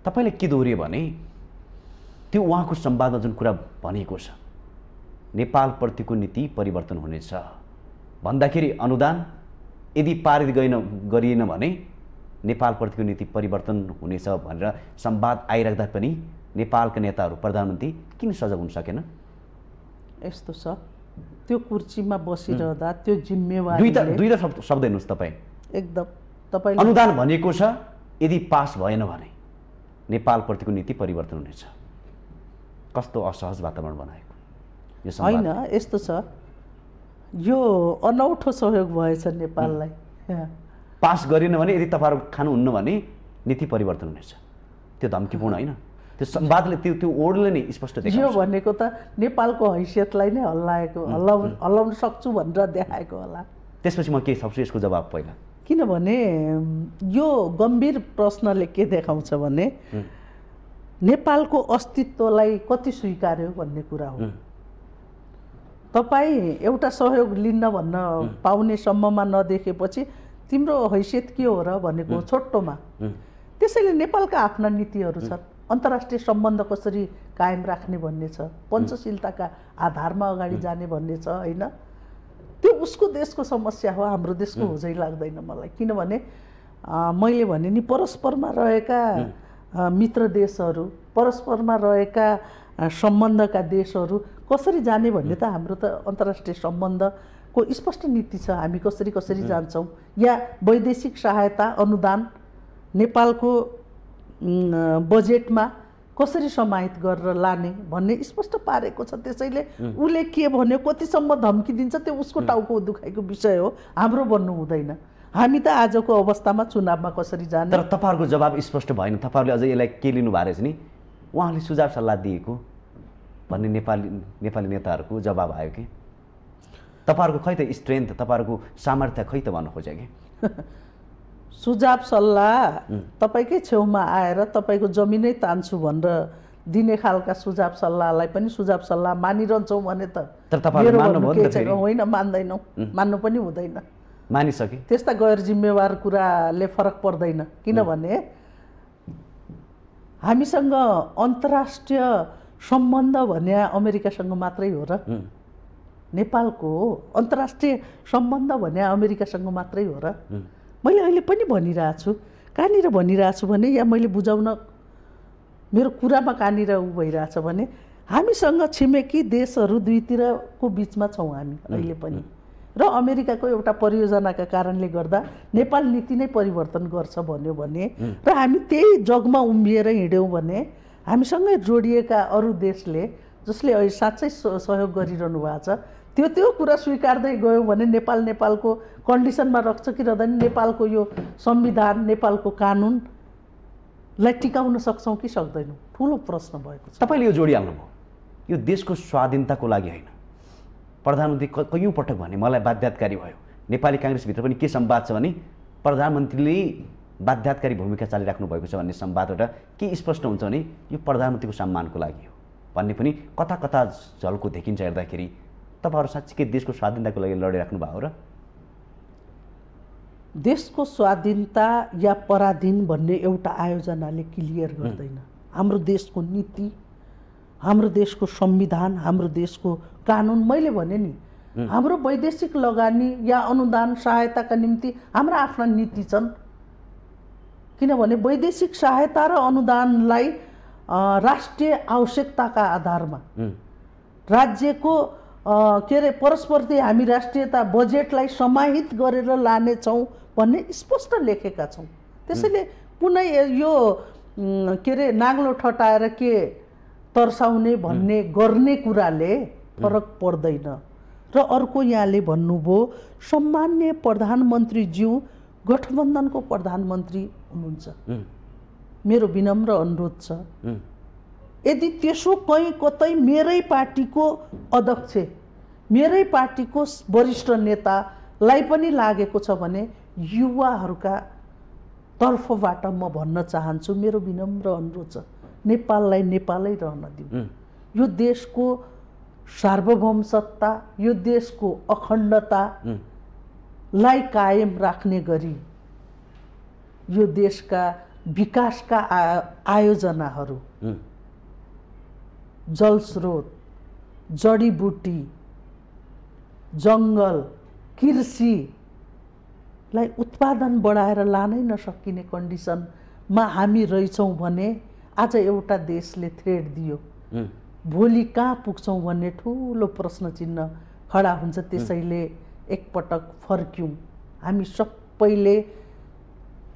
तपाईँले के दोहोरियो भने त्यो उहाँको संवादमा जुन कुरा भनेको छ, नेपालप्रतिको नीति परिवर्तन हुनेछ भन्दाखेरि अनुदान यदि पारित गरिएन भने नेपालप्रतिको नीति परिवर्तन हुनेछ भनेर संवाद आइराख्दा पनि नेपालका नेताहरू, प्रधानमन्त्री किन सजग हुन सकेन? यस्तो छ, त्यो कुर्सीमा बसिरहँदा त्यो जिम्मेवारी दुईटा शब्द हेर्नुहोस् तपाईँ। एकदम तपाईले अनुदान भनेको छ यदि पास भएन भने नेपालप्रतिको नीति परिवर्तन हुनेछ। कस्तो असहज वातावरण बनाएको यो संवाद। होइन, यस्तो छ, यो अनौठो सहयोग भएछ नेपाललाई। पास गरिएन भने यदि तपाईहरु खानुहुन्न भने नीति परिवर्तन हुनेछ। त्यो धम्कीपूर्ण होइन, त्यो संवादले त्यो ओडले नै स्पष्ट देखाउँछ। यो भनेको त नेपालको हैसियतलाई नै हल्लाउन सक्छु भनेर देखाएको होला। त्यसपछि म के सक्छु यसको जवाब पहिला। किनभने यो गम्भीर प्रश्नले के देखाउँछ भने नेपालको अस्तित्वलाई कति स्वीकार्यो भन्ने कुरा हो। तपाईँ एउटा सहयोग लिन्न भन्न पाउने सम्ममा नदेखेपछि तिम्रो हैसियत के हो र भनेको छोटोमा। त्यसैले नेपालका आफ्ना नीतिहरू छन्, अन्तर्राष्ट्रिय सम्बन्ध कसरी कायम राख्ने भन्ने छ, पञ्चशीलताका आधारमा अगाडि जाने भन्ने छ, होइन? त्यो उसको देशको समस्या हो, हाम्रो देशको हो चाहिँ लाग्दैन मलाई। किनभने मैले भने नि परस्परमा रहेका मित्र देशहरू, परस्परमा रहेका सम्बन्धका देशहरू कसरी जाने भन्ने त हाम्रो त अन्तर्राष्ट्रिय सम्बन्धको स्पष्ट नीति छ। हामी कसरी जान्छौँ या वैदेशिक सहायता अनुदान नेपालको बजेटमा कसरी समाहित गरेर लाने भन्ने स्पष्ट पारेको छ। त्यसैले उसले के भन्यो, कतिसम्म धम्की दिन्छ त्यो उसको टाउको दुखाइको विषय हो, हाम्रो बन्नु हुँदैन। हामी त आजको अवस्थामा चुनावमा कसरी जाने। तर तपाईँहरूको जवाब स्पष्ट भएन। तपाईँहरूले अझै यसलाई के लिनु भएको रहेछ नि, उहाँले सुझाव सल्लाह दिएको भन्ने नेपाली नेताहरूको जवाब आयो कि तपाईँहरूको खै त स्ट्रेन्थ, तपाईँहरूको सामर्थ्य खै त भन्न खोज्यो कि? सुझाव सल्लाह तपाईँकै छेउमा आएर तपाईँको जमिनै तान्छु भनेर दिने खालका सुझाव सल्लाहलाई पनि सुझाव सल्लाह मानिरहन्छौँ भने त तर तपाईँहरूले मान्नुभयो नि त फेरि? होइन, मान्दैनौँ, मान्नु पनि हुँदैन। मानिसके त्यस्ता गैर जिम्मेवार कुराले फरक पर्दैन, किनभने हामीसँग अन्तर्राष्ट्रिय सम्बन्ध भने अमेरिकासँग मात्रै हो र? नेपालको अन्तर्राष्ट्रिय सम्बन्ध भने अमेरिकासँग मात्रै हो र? मैले अहिले पनि भनिरहेको छु। कहाँनिर भनिरहेको छु भने, या मैले बुझाउन मेरो कुरामा कहाँनिर उ भइरहेछ भने, हामीसँग छिमेकी देशहरू दुईतिरको बिचमा छौँ हामी अहिले पनि। र अमेरिकाको एउटा परियोजनाका कारणले गर्दा नेपाल नीति नै परिवर्तन गर्छ भन्यो भने र हामी त्यही जगमा उम्बिएर हिँड्यौँ भने हामीसँगै जोडिएका अरू देशले जसले अहिले साँच्चै सहयोग गरिरहनु भएको छ त्यो कुरा स्वीकार्दै गयौँ भने नेपाल नेपालको कन्डिसनमा रख्छ कि रहँदैन, नेपालको यो संविधान, नेपालको कानुनलाई टिकाउन सक्छौँ कि सक्दैनौँ, ठुलो प्रश्न भएको छ। तपाईँले यो जोडिहाल्नुभयो, यो देशको स्वाधीनताको लागि होइन। प्रधानमन्त्री कयौँ पटक भने मलाई बाध्यताकारी भयो। नेपाली काङ्ग्रेसभित्र पनि के संवाद छ भने प्रधानमन्त्रीले बाध्यताकारी भूमिका चालिराख्नु भएको छ भन्ने संवादबाट के स्पष्ट हुन्छ भने यो प्रधानमन्त्रीको सम्मानको लागि हो भन्ने पनि कता कता झल्को देखिन्छ। हेर्दाखेरि तपाईँहरू साँच्चीकै देशको स्वाधीनताको लागि लडिराख्नु भयो र? देशको स्वाधीनता या पराधीन भन्ने एउटा आयोजनाले क्लियर गर्दैन। हाम्रो देशको नीति, हाम्रो देशको संविधान, हाम्रो देशको कानुन, मैले भने नि हाम्रो वैदेशिक लगानी या अनुदान सहायताका निम्ति हाम्रा आफ्ना नीति छन्। किनभने वैदेशिक सहायता र अनुदानलाई राष्ट्रिय आवश्यकताका आधारमा राज्यको परस्परले हामी राष्ट्रियता बजेटलाई समाहित गरेर लानेछौँ भन्ने स्पष्ट लेखेका छौँ। त्यसैले कुनै यो नाग्लो ठटाएर के तर्साउने भन्ने गर्ने कुराले फरक पर्दैन। र अर्को यहाँले भन्नुभयो सम्मान्य प्रधानमन्त्रीज्यू गठबन्धनको प्रधानमन्त्री हुनुहुन्छ। मेरो विनम्र अनुरोध छ, यदि त्यसो कहीँ कतै मेरै पार्टीको अध्यक्ष, मेरै पार्टीको वरिष्ठ नेतालाई पनि लागेको छ भने युवाहरूका तर्फबाट म भन्न चाहन्छु, मेरो विनम्र अनुरोध छ, नेपाललाई नेपालै रहन दिउँ। यो देशको सार्वभौम सत्ता, यो देशको अखण्डतालाई कायम राख्ने गरी यो देशका विकासका आयोजनाहरू, जलस्रोत, जडीबुटी, जङ्गल, कृषिलाई उत्पादन बढाएर लानै नसकिने कन्डिसनमा हामी रहेछौँ भने आज एउटा देशले थ्रेड दियो, भोलि कहाँ पुग्छौँ भन्ने ठुलो प्रश्न चिन्ह खडा हुन्छ। त्यसैले एकपटक फर्क्यौँ, हामी सबैले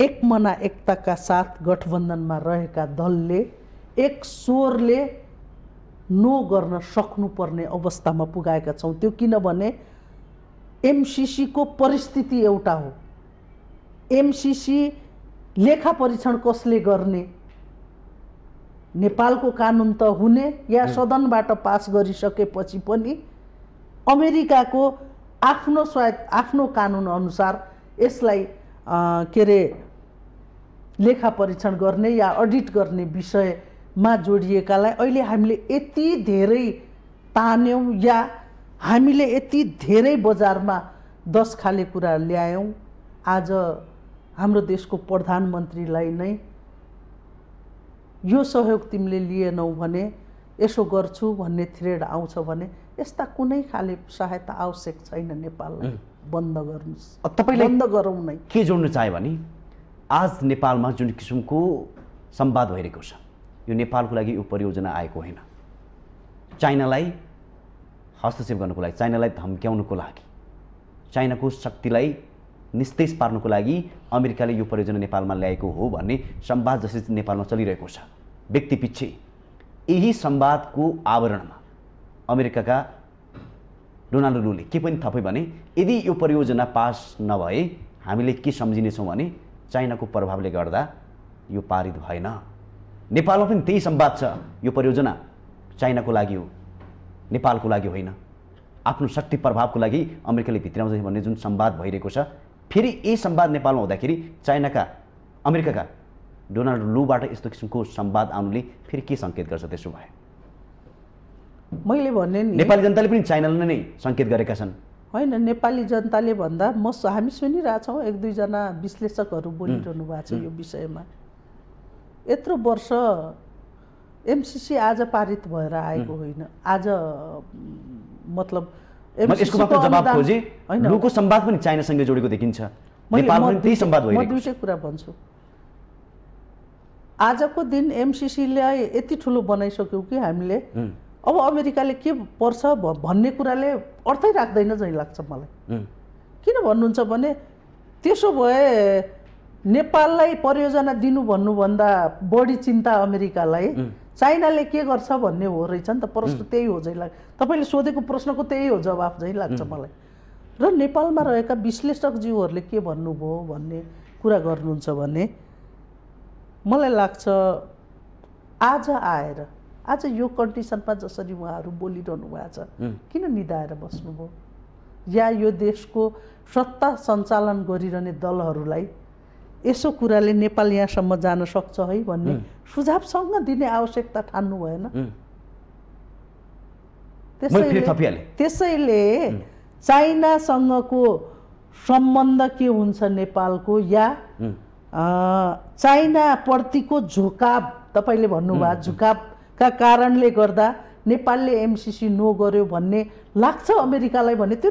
एक मना एकताका साथ गठबन्धनमा रहेका दलले एक स्वरले नो गर्न सक्नुपर्ने अवस्थामा पुगाएका छौँ। त्यो किनभने एमसिसीको परिस्थिति एउटा हो। एमसिसी लेखा परीक्षण कसले गर्ने? नेपालको कानुन त हुने या सदनबाट पास गरिसकेपछि पनि अमेरिकाको आफ्नो कानुन अनुसार यसलाई लेखा परीक्षण गर्ने या अडिट गर्ने विषयमा जोडिएकालाई अहिले हामीले यति धेरै तान्यौँ या हामीले यति धेरै बजारमा 10 खाले कुरा ल्यायौँ। आज हाम्रो देशको प्रधानमन्त्रीलाई नै यो सहयोग तिमीले लिएनौ भने, यसो गर्छु भन्ने थ्रेड आउँछ भने यस्ता कुनै खाले सहायता आवश्यक छैन। नेपाललाई बन्द गर्नुस्, तपाईले बन्द गरौँ नै। के जोड्न चाह्यो भने आज नेपालमा जुन किसिमको संवाद भइरहेको छ, यो नेपालको लागि यो परियोजना आएको होइन। चाइनालाई हस्तक्षेप गर्नको लागि, चाइनालाई धम्क्याउनको लागि, चाइनाको शक्तिलाई निस्तेज पार्नको लागि अमेरिकाले यो परियोजना नेपालमा ल्याएको हो भन्ने संवाद जसरी नेपालमा चलिरहेको छ। व्यक्ति पछि यही संवादको आवरणमा अमेरिकाका डोनाल्ड लूले के पनि थपे भने यदि यो परियोजना पास नभए हामीले के सम्झिनेछौँ भने चाइनाको प्रभावले गर्दा यो पारित भएन। नेपालमा पनि त्यही संवाद छ, यो परियोजना चाइनाको लागि हो, नेपालको लागि होइन। आफ्नो शक्ति प्रभावको लागि अमेरिकाले भित्राउँछ भन्ने जुन संवाद भइरहेको छ, फेरि यही संवाद नेपालमा हुँदाखेरि चाइनाका अमेरिकाका डोनाल्ड लूबाट यस्तो किसिमको संवाद आउनुले फेरि के सङ्केत गर्छ? त्यसो भए मैले भने नि नेपाली जनताले पनि चाइनालाई नै सङ्केत गरेका छन्। होइन, नेपाली जनताले भन्दा हामी सुनिरहेछौँ, एक दुईजना विश्लेषकहरू बोलिरहनु भएको छ यो विषयमा। यत्रो वर्ष एमसीसी आज पारित भएर आएको होइन, आज मतलब यसको मात्र जवाब खोजे लूको संवाद पनि चाइनासँगै जोडेको देखिन्छ। नेपालमा पनि त्यही संवाद भइरहेको छ। म दुईटै कुरा भन्छु। आजको दिन एमसीसीलाई यति ठुलो बनाइसक्यौँ कि हामीले अब अमेरिकाले के पर्छ भन्ने कुराले अर्थै राख्दैन जस्तो लाग्छ मलाई। किन भन्नुहुन्छ भने त्यसो भए नेपाललाई परियोजना दिनु भन्नुभन्दा बढी चिन्ता अमेरिकालाई चाइनाले के गर्छ भन्ने हो रहेछ नि त। प्रश्न त्यही हो जै लाग्छ, तपाईँले सोधेको प्रश्नको त्यही हो जवाफ जै लाग्छ मलाई। र नेपालमा रहेका विश्लेषकज्यूहरूले के भन्नुभयो भन्ने कुरा गर्नुहुन्छ भने मलाई लाग्छ आज आएर आज यो कन्डिसनमा जसरी उहाँहरू बोलिरहनु भएको छ किन निदाएर बस्नुभयो? या यो देशको सत्ता सञ्चालन गरिरहने दलहरूलाई यसो कुराले नेपाल यहाँसम्म जान सक्छ है भन्ने सुझावसँग दिने आवश्यकता ठान्नु भएन? त्यसैले चाइनासँगको सम्बन्ध के हुन्छ नेपालको या चाइनाप्रतिको झुकाव, तपाईँले भन्नुभयो झुकावका कारणले गर्दा नेपालले एमसीसी नो गर्यो भन्ने लाग्छ अमेरिकालाई भने त्यो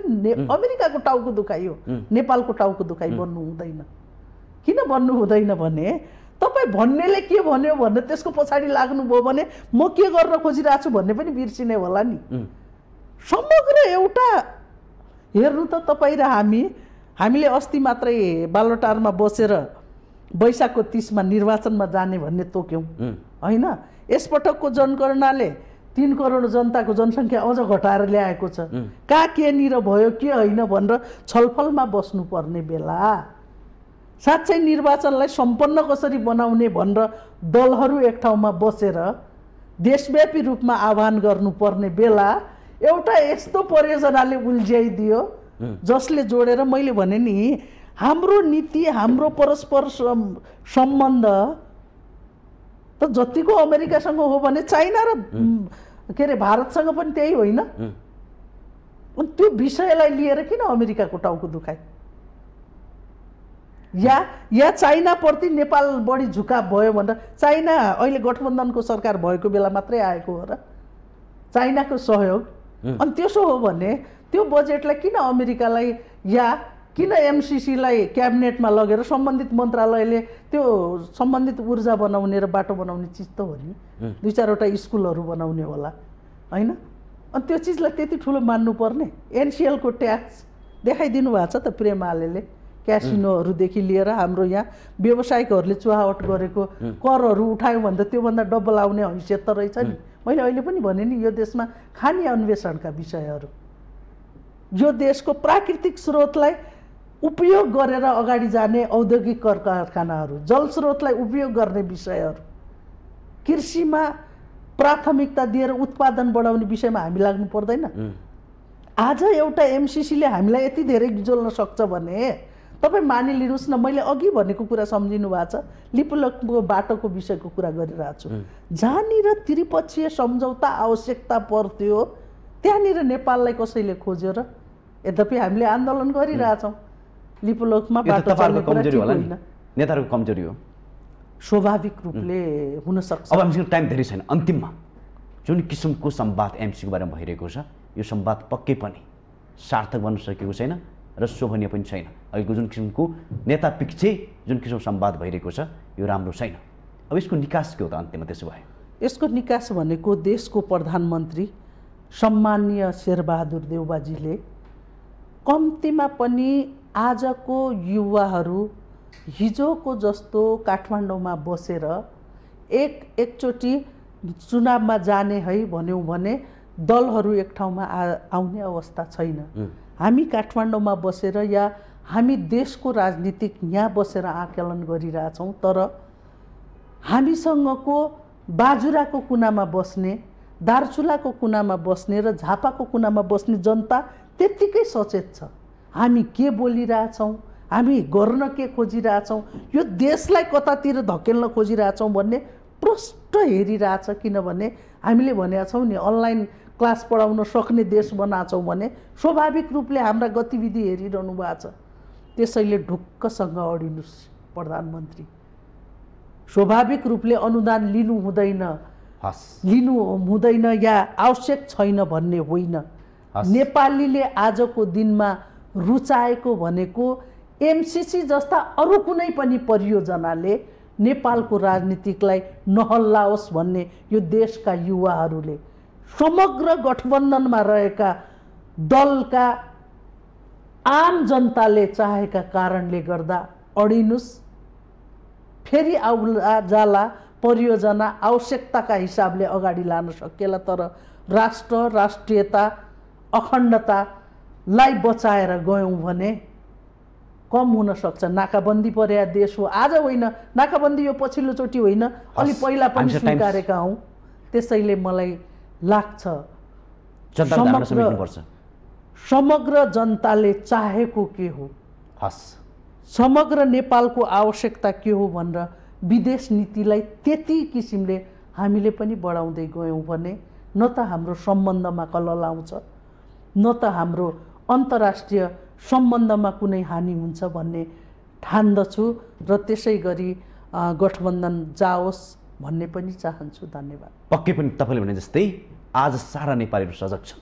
अमेरिकाको टाउको दुखाइ हो, नेपालको टाउको दुखाइ बन्नु हुँदैन। किन भन्नु हुँदैन भने तपाईँ भन्नेले के भन्यो भनेर त्यसको पछाडि लाग्नुभयो भने म के गर्न खोजिरहेको छु भन्ने पनि बिर्सिने होला नि। समग्र एउटा हेर्नु त तपाईँ र हामीले अस्ति मात्रै बालोटारमा बसेर वैशाखको 30 मा निर्वाचनमा जाने भन्ने तोक्यौँ होइन? यसपटकको जनगणनाले 3 करोड जनताको जनसङ्ख्या अझ घटाएर ल्याएको छ। कहाँ केनिर भयो के होइन भनेर छलफलमा बस्नुपर्ने बेला साँच्चै निर्वाचनलाई सम्पन्न कसरी बनाउने भनेर दलहरू एक ठाउँमा बसेर देशव्यापी रूपमा आह्वान गर्नुपर्ने बेला एउटा यस्तो परियोजनाले उल्झ्याइदियो जसले जोडेर मैले भने नि हाम्रो नीति हाम्रो परस्पर सम्बन्ध त जतिको अमेरिकासँग हो भने चाइना र के अरे भारतसँग पनि त्यही होइन? त्यो विषयलाई लिएर किन अमेरिकाको टाउको दुखाइ? या चाइनाप्रति नेपाल बढी झुकाव भयो भनेर चाइना अहिले गठबन्धनको सरकार भएको बेला मात्रै आएको हो र चाइनाको सहयोग? अनि त्यसो हो भने त्यो बजेटलाई किन अमेरिकालाई या किन एमसीसीलाई क्याबिनेटमा लगेर सम्बन्धित मन्त्रालयले त्यो सम्बन्धित ऊर्जा बनाउने र बाटो बनाउने चिज त हो नि, 2-4वटा स्कुलहरू बनाउने होला होइन? अनि त्यो चिजलाई त्यति ठुलो मान्नुपर्ने? एनसिएलको ट्याक्स देखाइदिनु भएको छ त प्रेमाले, क्यासिनोहरूदेखि लिएर हाम्रो यहाँ व्यवसायिकहरूले चुहावट गरेको करहरू उठायो भने त त्योभन्दा डबल आउने हैसियत त रहेछ नि। मैले अहिले पनि भने नि यो देशमा खानी अन्वेषणका विषयहरू, यो देशको प्राकृतिक स्रोतलाई उपयोग गरेर अगाडि जाने औद्योगिक कारखानाहरू, जलस्रोतलाई उपयोग गर्ने विषयहरू, कृषिमा प्राथमिकता दिएर उत्पादन बढाउने विषयमा हामी लाग्नु पर्दैन? आज एउटा एमसीसीले हामीलाई यति धेरै गिजोल्न सक्छ भने तपाईँ मानिलिनुहोस् न, मैले अघि भनेको कुरा सम्झिनु भएको छ, लिपुलकको बाटोको विषयको कुरा गरिरहेको छु। जहाँनिर त्रिपक्षीय सम्झौता आवश्यकता पर्थ्यो त्यहाँनिर नेपाललाई कसैले खोज्यो र? यद्यपि हामीले आन्दोलन गरिरहेछौँ लिपुलकमा बाटो चल्ने कुरा ठिक होइन, नेताहरूको कमजोरी हो स्वाभाविक रूपले हुन सक्छ। अब हामीसँग टाइम धेरै छैन, अन्तिममा जुन किसिमको संवाद एमसीको बारेमा भइरहेको छ यो संवाद पक्कै पनि सार्थक बन्न सकेको छैन र शोभनीय पनि छैन। अहिलेको जुन किसिमको नेता पिच्छे जुन किसिमको संवाद भइरहेको छ यो राम्रो छैन। अब यसको निकास के हो त अन्त्यमा? त्यसो भए यसको निकास भनेको देशको प्रधानमन्त्री सम्माननीय शेरबहादुर देउवाजीले कम्तीमा पनि आजको युवाहरू हिजोको जस्तो काठमाडौँमा बसेर एकचोटि चुनावमा जाने है भन्यौँ भने दलहरू एक ठाउँमा आउने अवस्था छैन। हामी काठमाडौँमा बसेर या हामी देशको राजनीतिक यहाँ बसेर आकलन गरिरहेछौँ, तर हामीसँगको बाजुराको कुनामा बस्ने, दार्चुलाको कुनामा बस्ने र झापाको कुनामा बस्ने जनता त्यत्तिकै सचेत छ। हामी के बोलिरहेछौँ, हामी गर्न के खोजिरहेछौँ, यो देशलाई कतातिर धकेल्न खोजिरहेछौँ भन्ने प्रष्ट हेरिरहेछ। किनभने हामीले भनेका छौँ नि अनलाइन क्लास पढाउन सक्ने देश बनाछौँ भने स्वाभाविक रूपले हाम्रा गतिविधि हेरिरहनु भएको छ। त्यसैले ढुक्कसँग अडिनुहोस् प्रधानमन्त्री। स्वाभाविक रूपले अनुदान लिनु हुँदैन या आवश्यक छैन भन्ने होइन। नेपालीले आजको दिनमा रुचाएको भनेको एमसिसी जस्ता अरू कुनै पनि परियोजनाले नेपालको राजनीतिकलाई नहल्लाओस् भन्ने यो देशका युवाहरूले समग्र गठबन्धनमा रहेका दलका आम जनताले चाहेका कारणले गर्दा अडिनुस्। फेरि आउला जाला परियोजना आवश्यकताका हिसाबले अगाडि लान सकिएला, तर राष्ट्र राष्ट्रियता अखण्डतालाई बचाएर गयौँ भने कम हुन सक्छ। नाकाबन्दी परेका देश हो, आज होइन, नाकाबन्दी यो पछिल्लो चोटि होइन, अलि पहिला पनि स्वीकारेका हौँ। त्यसैले मलाई लाग्छ समग्र जनताले चाहेको के हो, समग्र नेपालको आवश्यकता के हो भनेर विदेश नीतिलाई त्यति किसिमले हामीले पनि बढाउँदै गयौँ भने न त हाम्रो सम्बन्धमा कलल आउँछ, न त हाम्रो अन्तर्राष्ट्रिय सम्बन्धमा कुनै हानि हुन्छ भन्ने ठान्दछु र त्यसै गरी गठबन्धन जाओस् भन्ने पनि चाहन्छु। धन्यवाद। पक्कै पनि तपाईँले भने जस्तै आज सारा नेपालीहरू सजग छन्।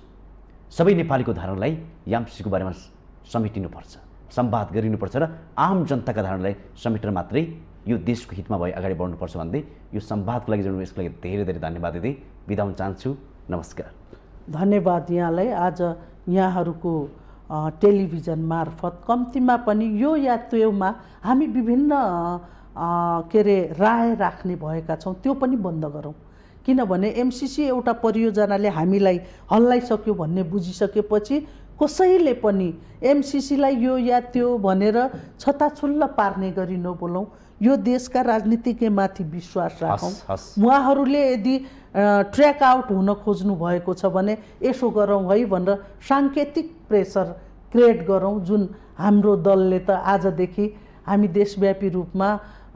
सबै नेपालीको धारणालाई एमसिसीको बारेमा समेटिनुपर्छ, संवाद गरिनुपर्छ र आम जनताका धारणालाई समेटेर मात्रै यो देशको हितमा भई अगाडि बढ्नुपर्छ भन्दै यो संवादको लागि जोड्नु यसको लागि धेरै धेरै धन्यवाद दिँदै बिदा हुन चाहन्छु। नमस्कार। धन्यवाद यहाँलाई। आज यहाँहरूको टेलिभिजन मार्फत कम्तीमा पनि यो या त्योमा हामी विभिन्न राय राख्ने भएका छौँ, त्यो पनि बन्द गरौँ। किनभने एमसिसी एउटा परियोजनाले हामीलाई हल्लाइसक्यो भन्ने बुझिसकेपछि कसैले पनि एमसिसीलाई यो या त्यो भनेर छताछुल्ल पार्ने गरी नबोलौँ। यो देशका राजनीतिज्ञमाथि विश्वास राखौँ। उहाँहरूले यदि ट्र्याक आउट हुन खोज्नु भएको छ भने यसो गरौँ है भनेर साङ्केतिक प्रेसर क्रिएट गरौँ, जुन हाम्रो दलले त आजदेखि हामी देशव्यापी रूपमा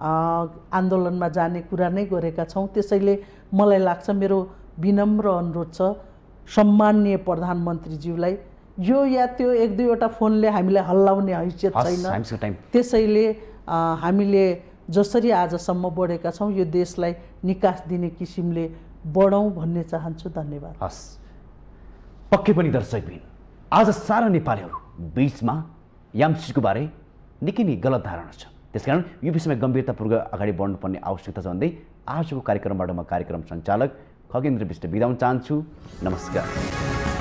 आन्दोलनमा जाने कुरा नै गरेका छौँ। त्यसैले मलाई लाग्छ, मेरो विनम्र अनुरोध छ सम्माननीय प्रधानमन्त्रीज्यूलाई, यो या त्यो एक दुईवटा फोनले हामीलाई हल्लाउने हैसियत छैन। त्यसैले हामीले जसरी आजसम्म बढेका छौँ यो देशलाई निकास दिने किसिमले बढौँ भन्ने चाहन्छु। धन्यवाद। हस्, पक्कै पनि दर्शकबिन, आज सारा नेपालीहरू बीचमा एमसिसीको बारे निकै नै गलत धारणा छ। त्यसकारण यो विषयमा गम्भीरतापूर्वक अगाडि बढ्नुपर्ने आवश्यकता छ भन्दै आजको कार्यक्रमबाट म कार्यक्रम सञ्चालक खगेन्द्र विष्ट बिदा हुन चाहन्छु। नमस्कार।